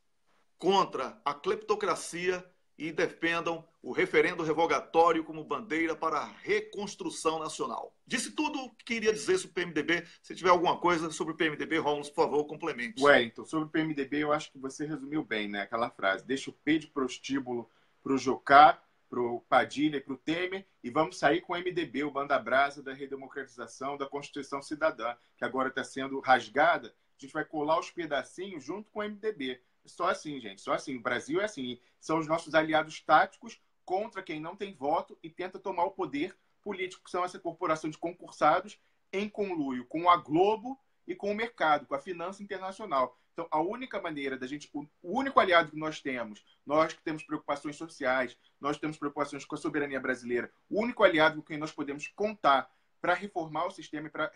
contra a cleptocracia e defendam o referendo revogatório como bandeira para a reconstrução nacional. Disse tudo o que queria dizer sobre o PMDB. Se tiver alguma coisa sobre o PMDB, Rômulo, por favor, complemente. Wellington, sobre o PMDB, eu acho que você resumiu bem, né? Aquela frase, deixa o P de prostíbulo para o Jocá, para o Padilha e para o Temer, e vamos sair com o MDB, o Banda Brasa da redemocratização, da Constituição Cidadã, que agora está sendo rasgada. A gente vai colar os pedacinhos junto com o MDB. Só assim, gente, só assim. O Brasil é assim. São os nossos aliados táticos contra quem não tem voto e tenta tomar o poder político, que são essa corporação de concursados em conluio com a Globo e com o mercado, com a finança internacional. Então, a única maneira da gente... O único aliado que nós que temos preocupações sociais, nós temos preocupações com a soberania brasileira, o único aliado com quem nós podemos contar para reformar o sistema e para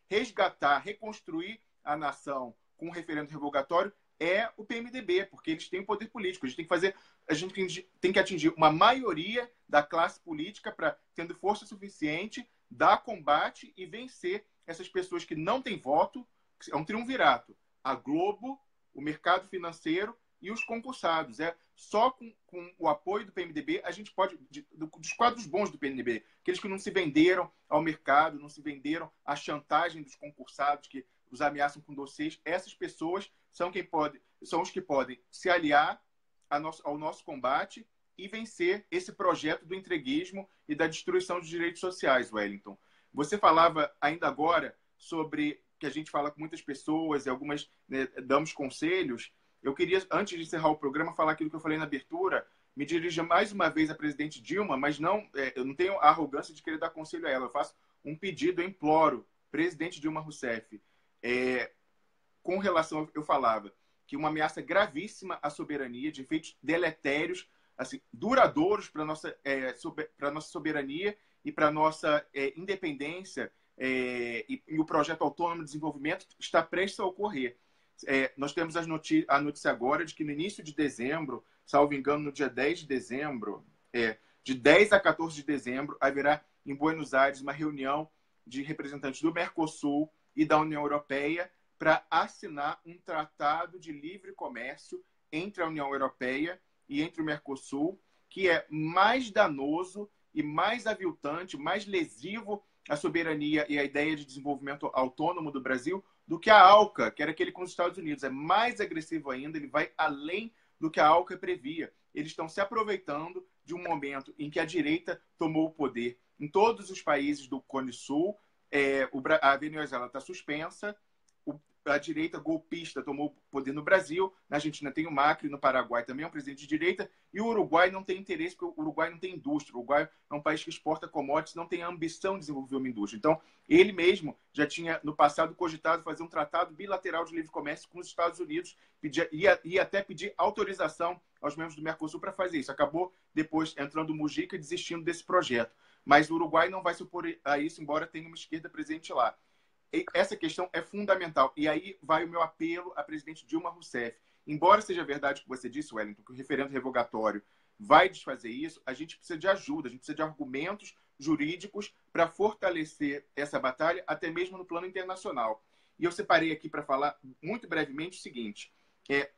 resgatar, reconstruir a nação com um referendo revogatório é o PMDB, porque eles têm o poder político. A gente tem que atingir uma maioria da classe política para, tendo força suficiente, dar combate e vencer essas pessoas que não têm voto. É um triunvirato. A Globo, o mercado financeiro e os concursados. Só com o apoio do PMDB a gente pode, dos quadros bons do PMDB, aqueles que não se venderam ao mercado, não se venderam à chantagem dos concursados que os ameaçam com dossiês, essas pessoas são os que podem se aliar ao nosso combate e vencer esse projeto do entreguismo e da destruição dos direitos sociais, Wellington. Você falava ainda agora sobre que a gente fala com muitas pessoas e algumas, né, damos conselhos. Eu queria, antes de encerrar o programa, falar aquilo que eu falei na abertura, me dirigir mais uma vez à presidente Dilma, mas eu não tenho a arrogância de querer dar conselho a ela. Eu faço um pedido, eu imploro, presidente Dilma Rousseff, com relação, eu falava, que uma ameaça gravíssima à soberania, de efeitos deletérios, assim, duradouros para a nossa soberania e para a nossa independência, e o projeto autônomo de desenvolvimento está prestes a ocorrer. Nós temos a notícia agora de que no início de dezembro, salvo engano, no dia 10 de dezembro, de 10 a 14 de dezembro, haverá em Buenos Aires uma reunião de representantes do Mercosul e da União Europeia para assinar um tratado de livre comércio entre a União Europeia e entre o Mercosul, que é mais danoso e mais aviltante, mais lesivo à soberania e à ideia de desenvolvimento autônomo do Brasil do que a ALCA, que era aquele com os Estados Unidos. É mais agressivo ainda, ele vai além do que a ALCA previa. Eles estão se aproveitando de um momento em que a direita tomou o poder em todos os países do Cone Sul. A Venezuela está suspensa, a direita golpista tomou o poder no Brasil, na Argentina tem o Macri, no Paraguai também é um presidente de direita, e o Uruguai não tem interesse, porque o Uruguai não tem indústria. O Uruguai é um país que exporta commodities, não tem a ambição de desenvolver uma indústria. Então, ele mesmo já tinha, no passado, cogitado fazer um tratado bilateral de livre comércio com os Estados Unidos, ia até pedir autorização aos membros do Mercosul para fazer isso. Acabou, depois, entrando o Mujica e desistindo desse projeto. Mas o Uruguai não vai se opor a isso, embora tenha uma esquerda presente lá. Essa questão é fundamental. E aí vai o meu apelo à presidente Dilma Rousseff. Embora seja verdade o que você disse, Wellington, que o referendo revogatório vai desfazer isso, a gente precisa de ajuda, a gente precisa de argumentos jurídicos para fortalecer essa batalha, até mesmo no plano internacional. E eu separei aqui para falar muito brevemente o seguinte.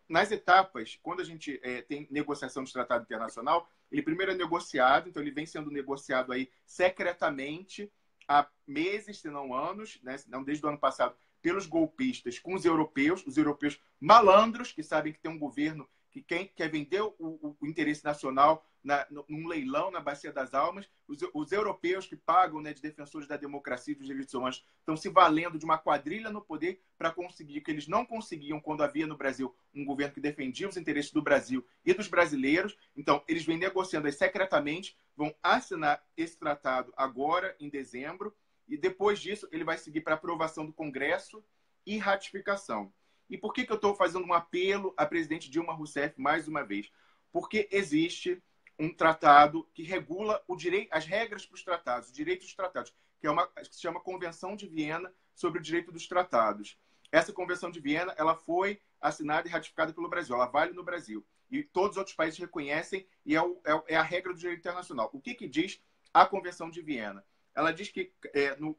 Nas etapas, quando a gente tem negociação de tratado internacional, ele primeiro é negociado, então ele vem sendo negociado aí secretamente há meses, se não anos, né, não desde o ano passado, pelos golpistas com os europeus malandros, que sabem que tem um governo que quer vender o interesse nacional num leilão na Bacia das Almas. Os europeus que pagam, né, de defensores da democracia e dos direitos humanos estão se valendo de uma quadrilha no poder para conseguir o que eles não conseguiam quando havia no Brasil um governo que defendia os interesses do Brasil e dos brasileiros. Então, eles vêm negociando aí secretamente, vão assinar esse tratado agora, em dezembro, e depois disso ele vai seguir para aprovação do Congresso e ratificação. E por que eu estou fazendo um apelo à presidente Dilma Rousseff mais uma vez? Porque existe um tratado que regula as regras para os tratados, os direitos dos tratados, que se chama Convenção de Viena sobre o Direito dos Tratados. Essa Convenção de Viena ela foi assinada e ratificada pelo Brasil, ela vale no Brasil. E todos os outros países reconhecem e é a regra do direito internacional. O que diz a Convenção de Viena? Ela diz que,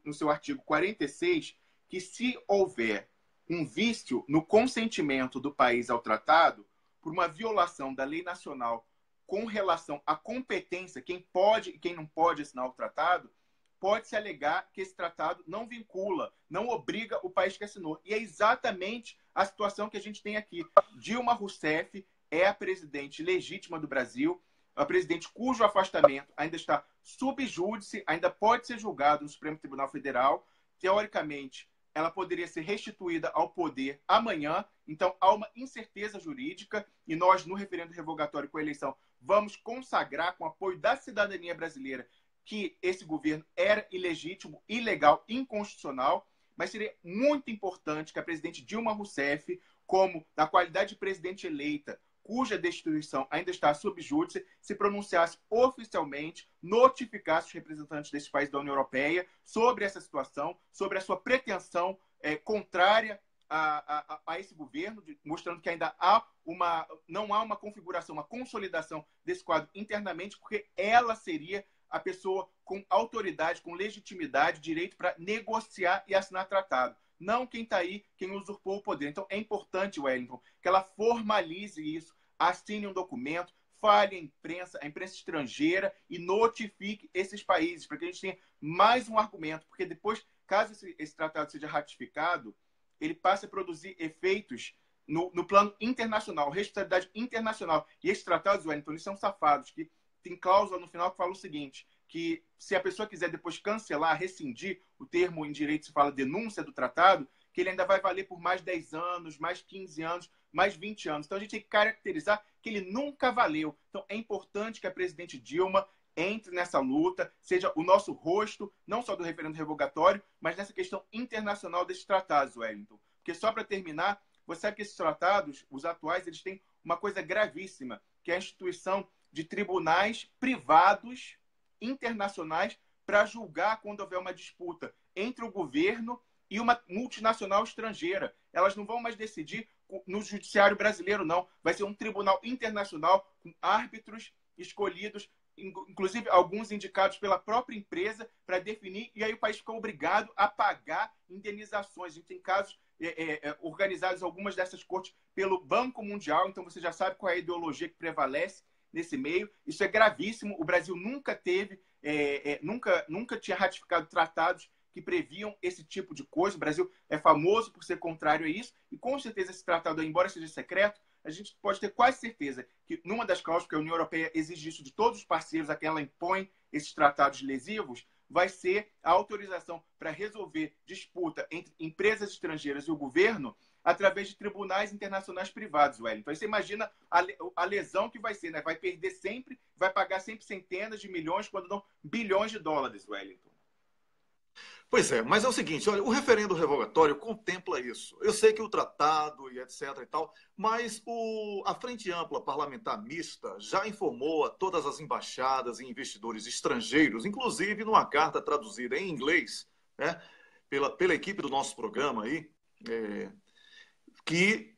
no seu artigo 46, que se houver um vício no consentimento do país ao tratado, por uma violação da lei nacional com relação à competência, quem pode e quem não pode assinar o tratado, pode-se alegar que esse tratado não vincula, não obriga o país que assinou. E é exatamente a situação que a gente tem aqui. Dilma Rousseff é a presidente legítima do Brasil, a presidente cujo afastamento ainda está sub júdice, ainda pode ser julgado no Supremo Tribunal Federal. Teoricamente, ela poderia ser restituída ao poder amanhã. Então, há uma incerteza jurídica e nós, no referendo revogatório com a eleição, vamos consagrar, com o apoio da cidadania brasileira, que esse governo era ilegítimo, ilegal, inconstitucional, mas seria muito importante que a presidente Dilma Rousseff, como na qualidade de presidente eleita, cuja destituição ainda está sob júdice, se pronunciasse oficialmente, notificasse os representantes desse país da União Europeia sobre essa situação, sobre a sua pretensão contrária a esse governo, mostrando que ainda não há uma configuração, uma consolidação desse quadro internamente, porque ela seria a pessoa com autoridade, com legitimidade, direito para negociar e assinar tratado. Não quem está aí, quem usurpou o poder. Então, é importante, Wellington, que ela formalize isso, assine um documento, fale à imprensa, a imprensa estrangeira, e notifique esses países, para que a gente tenha mais um argumento, porque depois, caso esse tratado seja ratificado, ele passe a produzir efeitos no plano internacional, responsabilidade internacional. E esses tratados, Wellington, eles são safados, que tem cláusula no final que fala o seguinte, que se a pessoa quiser depois cancelar, rescindir, o termo em direito se fala denúncia do tratado, que ele ainda vai valer por mais 10 anos, mais 15 anos, mais 20 anos. Então a gente tem que caracterizar que ele nunca valeu. Então é importante que a presidente Dilma entre nessa luta, seja o nosso rosto, não só do referendo revogatório, mas nessa questão internacional desses tratados, Wellington. Porque só para terminar, você sabe que esses tratados, os atuais, eles têm uma coisa gravíssima, que é a instituição de tribunais privados internacionais para julgar quando houver uma disputa entre o governo e uma multinacional estrangeira. Elas não vão mais decidir no judiciário brasileiro, não. Vai ser um tribunal internacional com árbitros escolhidos, inclusive alguns indicados pela própria empresa, para definir, e aí o país fica obrigado a pagar indenizações. A gente tem casos organizados, algumas dessas cortes, pelo Banco Mundial, então você já sabe qual é a ideologia que prevalece nesse meio. Isso é gravíssimo. O Brasil nunca teve, nunca tinha ratificado tratados que previam esse tipo de coisa. O Brasil é famoso por ser contrário a isso, e com certeza esse tratado, embora seja secreto, a gente pode ter quase certeza que numa das cláusulas, porque a União Europeia exige isso de todos os parceiros a quem ela impõe esses tratados lesivos, vai ser a autorização para resolver disputa entre empresas estrangeiras e o governo através de tribunais internacionais privados, Wellington. Aí você imagina a lesão que vai ser, né? Vai perder sempre, vai pagar sempre centenas de milhões, quando não bilhões de dólares, Wellington. Pois é, mas é o seguinte, olha, o referendo revogatório contempla isso. Eu sei que o tratado e etc e tal, mas a Frente Ampla Parlamentar Mista já informou a todas as embaixadas e investidores estrangeiros, inclusive numa carta traduzida em inglês, né, pela equipe do nosso programa aí, que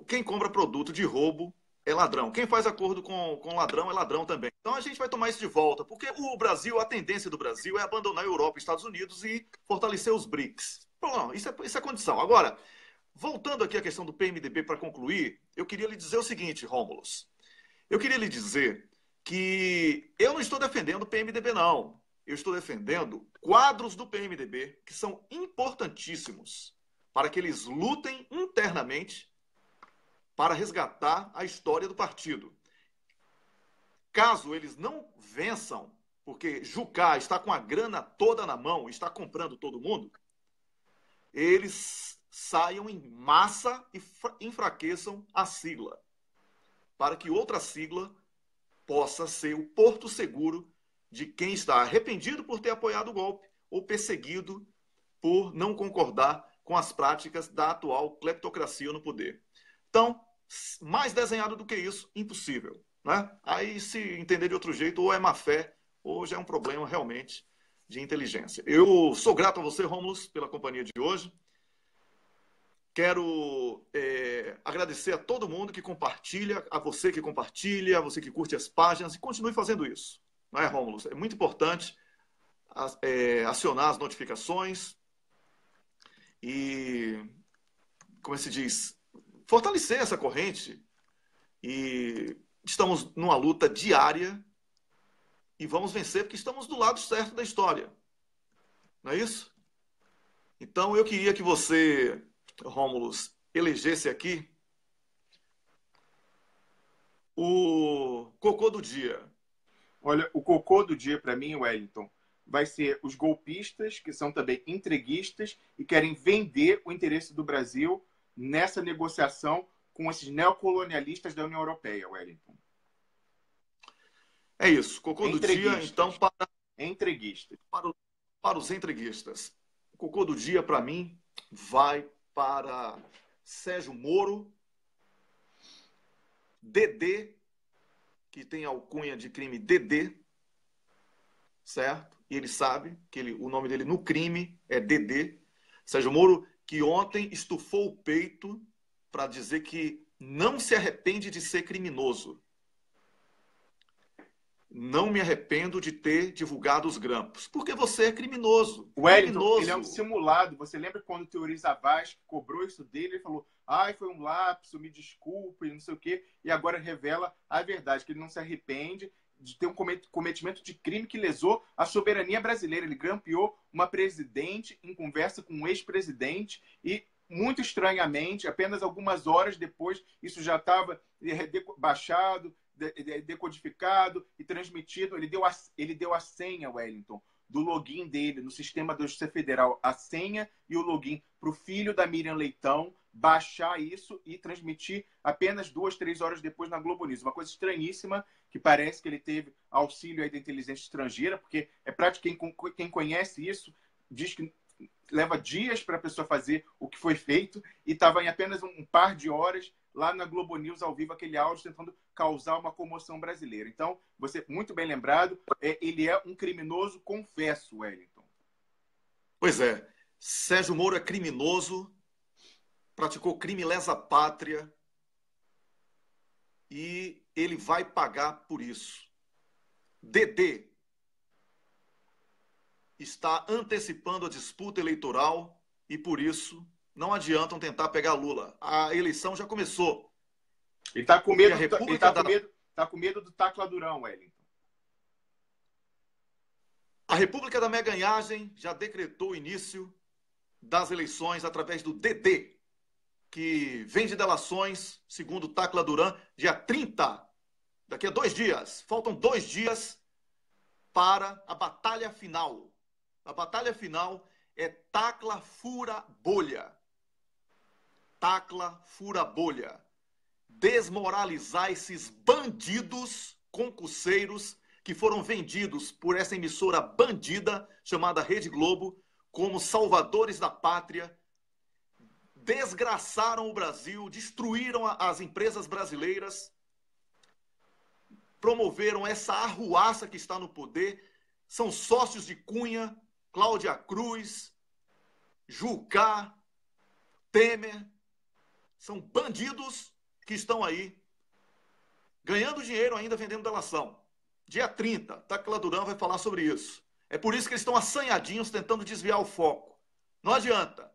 quem compra produto de roubo é ladrão. Quem faz acordo com ladrão é ladrão também. Então a gente vai tomar isso de volta, porque o Brasil, a tendência do Brasil é abandonar a Europa e Estados Unidos e fortalecer os BRICS. Bom, isso é condição. Agora, voltando aqui à questão do PMDB para concluir, eu queria lhe dizer o seguinte, Rômulus. Eu queria lhe dizer que eu não estou defendendo o PMDB, não. Eu estou defendendo quadros do PMDB que são importantíssimos para que eles lutem internamente para resgatar a história do partido. Caso eles não vençam, porque Jucá está com a grana toda na mão, está comprando todo mundo, eles saiam em massa e enfraqueçam a sigla, para que outra sigla possa ser o porto seguro de quem está arrependido por ter apoiado o golpe ou perseguido por não concordar com as práticas da atual cleptocracia no poder. Então, mais desenhado do que isso, impossível. Né? Aí, se entender de outro jeito, ou é má fé, ou já é um problema realmente de inteligência. Eu sou grato a você, Rômulus, pela companhia de hoje. Quero agradecer a todo mundo que compartilha, a você que curte as páginas, e continue fazendo isso. Não é, Rômulus? É muito importante acionar as notificações e, como se diz, fortalecer essa corrente. E estamos numa luta diária e vamos vencer porque estamos do lado certo da história. Não é isso? Então eu queria que você, Rômulus, elegesse aqui o cocô do dia. Olha, o cocô do dia para mim, Wellington, vai ser os golpistas, que são também entreguistas e querem vender o interesse do Brasil nessa negociação com esses neocolonialistas da União Europeia, Wellington. É isso. Cocô do dia, então, para entreguistas. Para os entreguistas. O cocô do dia, para mim, vai para Sérgio Moro, Dedê, que tem alcunha de crime Dedê, certo? E ele sabe que o nome dele no crime é Dedê. Sérgio Moro, que ontem estufou o peito para dizer que não se arrepende de ser criminoso. Não me arrependo de ter divulgado os grampos. Porque você é criminoso. Wellington, ele é um simulado. Você lembra quando o Teori Zavascki cobrou isso dele? Ele falou, foi um lapso, me desculpe, não sei o quê. E agora revela a verdade, que ele não se arrepende de ter um cometimento de crime que lesou a soberania brasileira. Ele grampeou uma presidente em conversa com um ex-presidente e, muito estranhamente, apenas algumas horas depois, isso já estava baixado, decodificado e transmitido. Ele deu a senha, Wellington, do login dele no sistema da Justiça Federal, a senha e o login para o filho da Miriam Leitão baixar isso e transmitir apenas 2, 3 horas depois na Globo News. Uma coisa estranhíssima, que parece que ele teve auxílio aí da inteligência estrangeira, porque é prático, quem conhece isso diz que leva dias para a pessoa fazer o que foi feito e estava em apenas um par de horas lá na Globo News, ao vivo, aquele áudio tentando causar uma comoção brasileira. Então, você, muito bem lembrado, ele é um criminoso confesso, Wellington. Pois é. Sérgio Moro é criminoso, praticou crime lesa-pátria e ele vai pagar por isso. Dedê está antecipando a disputa eleitoral e, por isso, não adiantam tentar pegar Lula. A eleição já começou. Ele está com medo, tá com medo do Tacla Durão, Wellington. A República da Meganhagem já decretou o início das eleições através do DD, que vem de delações, segundo Tacla Duran, dia 30, daqui a 2 dias. Faltam 2 dias para a batalha final. A batalha final é Tacla Fura Bolha. Tacla Fura Bolha. Desmoralizar esses bandidos concurseiros que foram vendidos por essa emissora bandida chamada Rede Globo como salvadores da pátria, desgraçaram o Brasil, destruíram as empresas brasileiras, promoveram essa arruaça que está no poder, são sócios de Cunha, Cláudia Cruz, Jucá, Temer, são bandidos que estão aí ganhando dinheiro ainda vendendo delação. Dia 30, Tacla Duran vai falar sobre isso. É por isso que eles estão assanhadinhos tentando desviar o foco. Não adianta.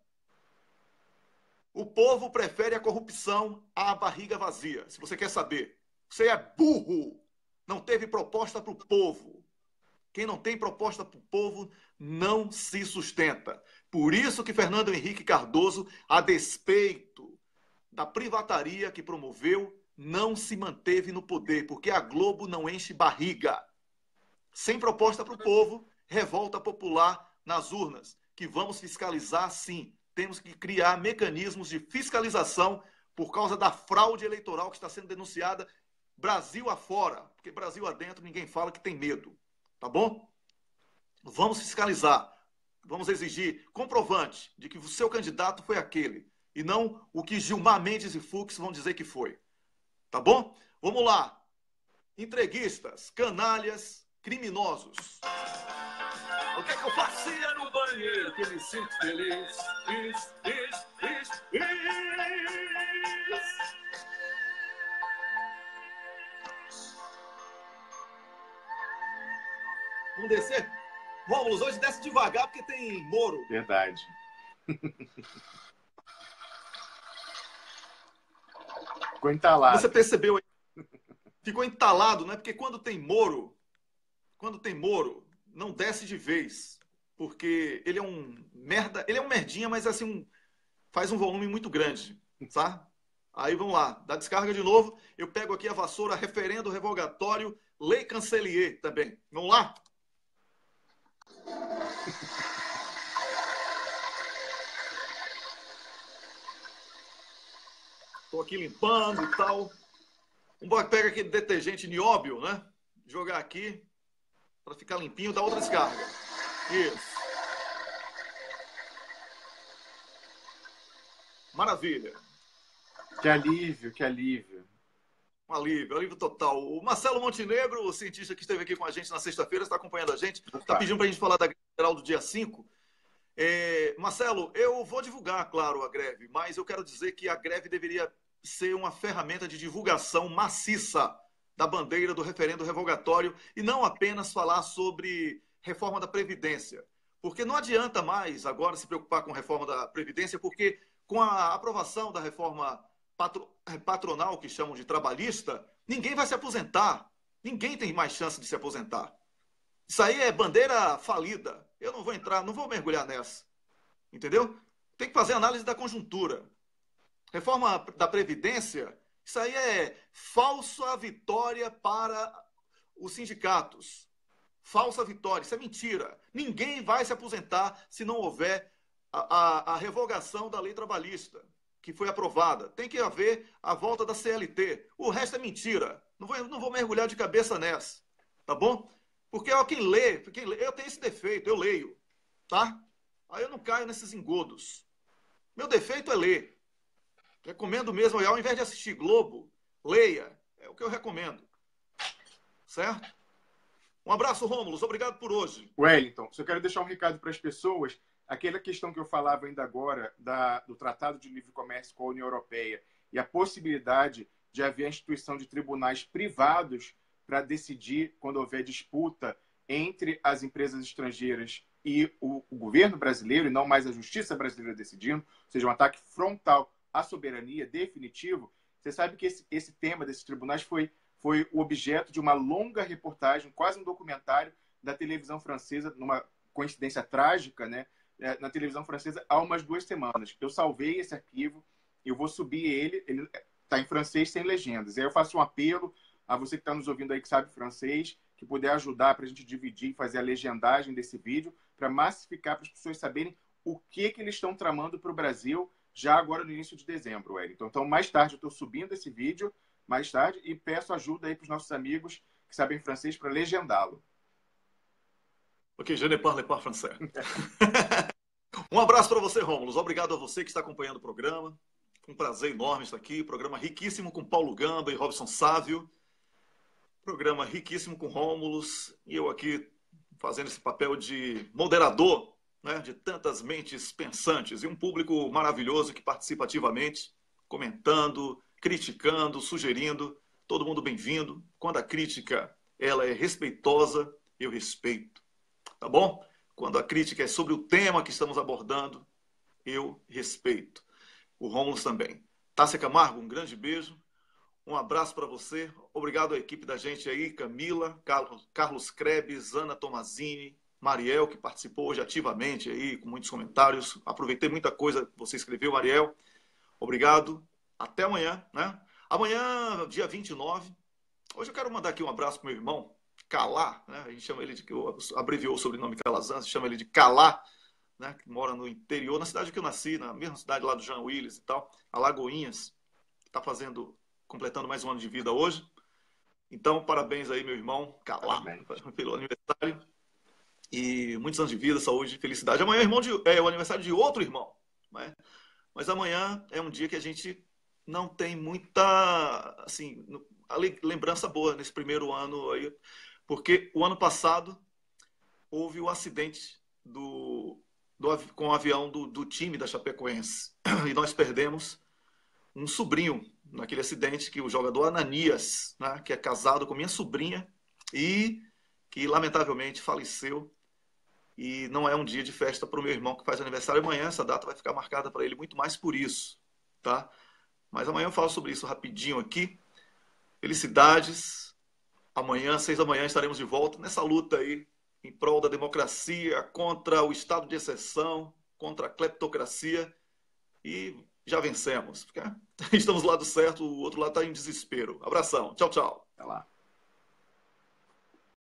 O povo prefere a corrupção à barriga vazia. Se você quer saber, você é burro. Não teve proposta para o povo. Quem não tem proposta para o povo não se sustenta. Por isso que Fernando Henrique Cardoso, a despeito da privataria que promoveu, não se manteve no poder, porque a Globo não enche barriga. Sem proposta para o povo, revolta popular nas urnas, que vamos fiscalizar sim. Temos que criar mecanismos de fiscalização por causa da fraude eleitoral que está sendo denunciada Brasil afora, porque Brasil adentro ninguém fala que tem medo, tá bom? Vamos fiscalizar, vamos exigir comprovante de que o seu candidato foi aquele, e não o que Gilmar Mendes e Fux vão dizer que foi. Tá bom? Vamos lá. Entreguistas, canalhas, criminosos. O que é que eu fazia no banheiro que me sinto feliz? Vamos descer? Rômulo, hoje desce devagar porque tem Moro. Verdade. Ficou entalado. Você percebeu aí? Ficou entalado, né? Porque quando tem Moro, não desce de vez. Porque ele é um merda, ele é um merdinha, mas assim, faz um volume muito grande, tá? Aí vamos lá, dá descarga de novo. Eu pego aqui a vassoura, referendo revogatório, lei Cancelier também. Vamos lá? Estou aqui limpando e tal. Vamos pegar aquele detergente nióbio, né? Jogar aqui para ficar limpinho, dá outra descarga. Isso. Maravilha. Que alívio, que alívio. Um alívio total. O Marcelo Montenegro, o cientista que esteve aqui com a gente na sexta-feira, está acompanhando a gente, está pedindo para a gente falar da greve geral do dia 5. Marcelo, eu vou divulgar, claro, a greve, mas eu quero dizer que a greve deveria ser uma ferramenta de divulgação maciça da bandeira do referendo revogatório e não apenas falar sobre reforma da Previdência. Porque não adianta mais agora se preocupar com reforma da Previdência, porque com a aprovação da reforma patronal, que chamam de trabalhista, ninguém vai se aposentar. Ninguém tem mais chance de se aposentar. Isso aí é bandeira falida. Eu não vou entrar, não vou mergulhar nessa. Entendeu? Tem que fazer análise da conjuntura. Reforma da Previdência, isso aí é falsa vitória para os sindicatos. Falsa vitória, isso é mentira. Ninguém vai se aposentar se não houver a revogação da lei trabalhista, que foi aprovada. Tem que haver a volta da CLT. O resto é mentira. Não vou mergulhar de cabeça nessa. Tá bom? Porque quem lê, eu tenho esse defeito, eu leio. Tá? Aí eu não caio nesses engodos. Meu defeito é ler. Recomendo mesmo, ao invés de assistir Globo, leia. É o que eu recomendo. Certo? Um abraço, Rômulo. Obrigado por hoje. Wellington, só quero deixar um recado para as pessoas. Aquela questão que eu falava ainda agora do Tratado de Livre Comércio com a União Europeia e a possibilidade de haver a instituição de tribunais privados para decidir quando houver disputa entre as empresas estrangeiras e o governo brasileiro, e não mais a justiça brasileira decidindo, ou seja, um ataque frontal à soberania definitivo. Você sabe que esse tema desses tribunais foi o objeto de uma longa reportagem, quase um documentário, da televisão francesa, numa coincidência trágica, né? Na televisão francesa há umas 2 semanas. Eu salvei esse arquivo, eu vou subir ele está em francês sem legendas. Aí eu faço um apelo a você que está nos ouvindo aí que sabe francês, que puder ajudar para a gente dividir e fazer a legendagem desse vídeo, para massificar, para as pessoas saberem o que eles estão tramando para o Brasil já agora no início de dezembro, Wellington. Então, mais tarde, eu estou subindo esse vídeo, mais tarde, e peço ajuda aí para os nossos amigos que sabem francês para legendá-lo. Ok, je ne parle pas français. Um abraço para você, Rômulo. Obrigado a você que está acompanhando o programa. Um prazer enorme estar aqui. Programa riquíssimo com Paulo Gamba e Robson Sávio. Programa riquíssimo com Rômulus. E eu aqui fazendo esse papel de moderador, né, de tantas mentes pensantes. E um público maravilhoso que participa ativamente, comentando, criticando, sugerindo. Todo mundo bem-vindo. Quando a crítica ela é respeitosa, eu respeito. Tá bom? Quando a crítica é sobre o tema que estamos abordando, eu respeito. O Rômulus também. Tássia Camargo, um grande beijo. Um abraço para você. Obrigado à equipe da gente aí, Camila, Carlos Krebs, Ana Tomazini, Mariel, que participou hoje ativamente aí, com muitos comentários. Aproveitei muita coisa que você escreveu, Mariel. Obrigado. Até amanhã, né? Amanhã, dia 29. Hoje eu quero mandar aqui um abraço para o meu irmão, Calá, né? A gente chama ele de, que abreviou o sobrenome Calazans, chama ele de Calá, né? Que mora no interior, na cidade que eu nasci, na mesma cidade lá do Jean Willis e tal, Alagoinhas, está completando mais um ano de vida hoje. Então, parabéns aí, meu irmão Calá, pelo aniversário. E muitos anos de vida, saúde e felicidade. Amanhã é o aniversário de outro irmão, né? Mas amanhã é um dia que a gente não tem muita, assim, lembrança boa nesse primeiro ano aí, porque o ano passado houve o acidente com o avião do time da Chapecoense. E nós perdemos um sobrinho naquele acidente, que o jogador Ananias, né, que é casado com minha sobrinha e que lamentavelmente faleceu. E não é um dia de festa para o meu irmão que faz aniversário amanhã. Essa data vai ficar marcada para ele muito mais por isso, tá? Mas amanhã eu falo sobre isso rapidinho aqui. Felicidades. Amanhã, 6 da manhã, estaremos de volta nessa luta aí em prol da democracia, contra o estado de exceção, contra a cleptocracia. E já vencemos. Estamos do lado certo, o outro lado está em desespero. Abração. Tchau, tchau. Até lá.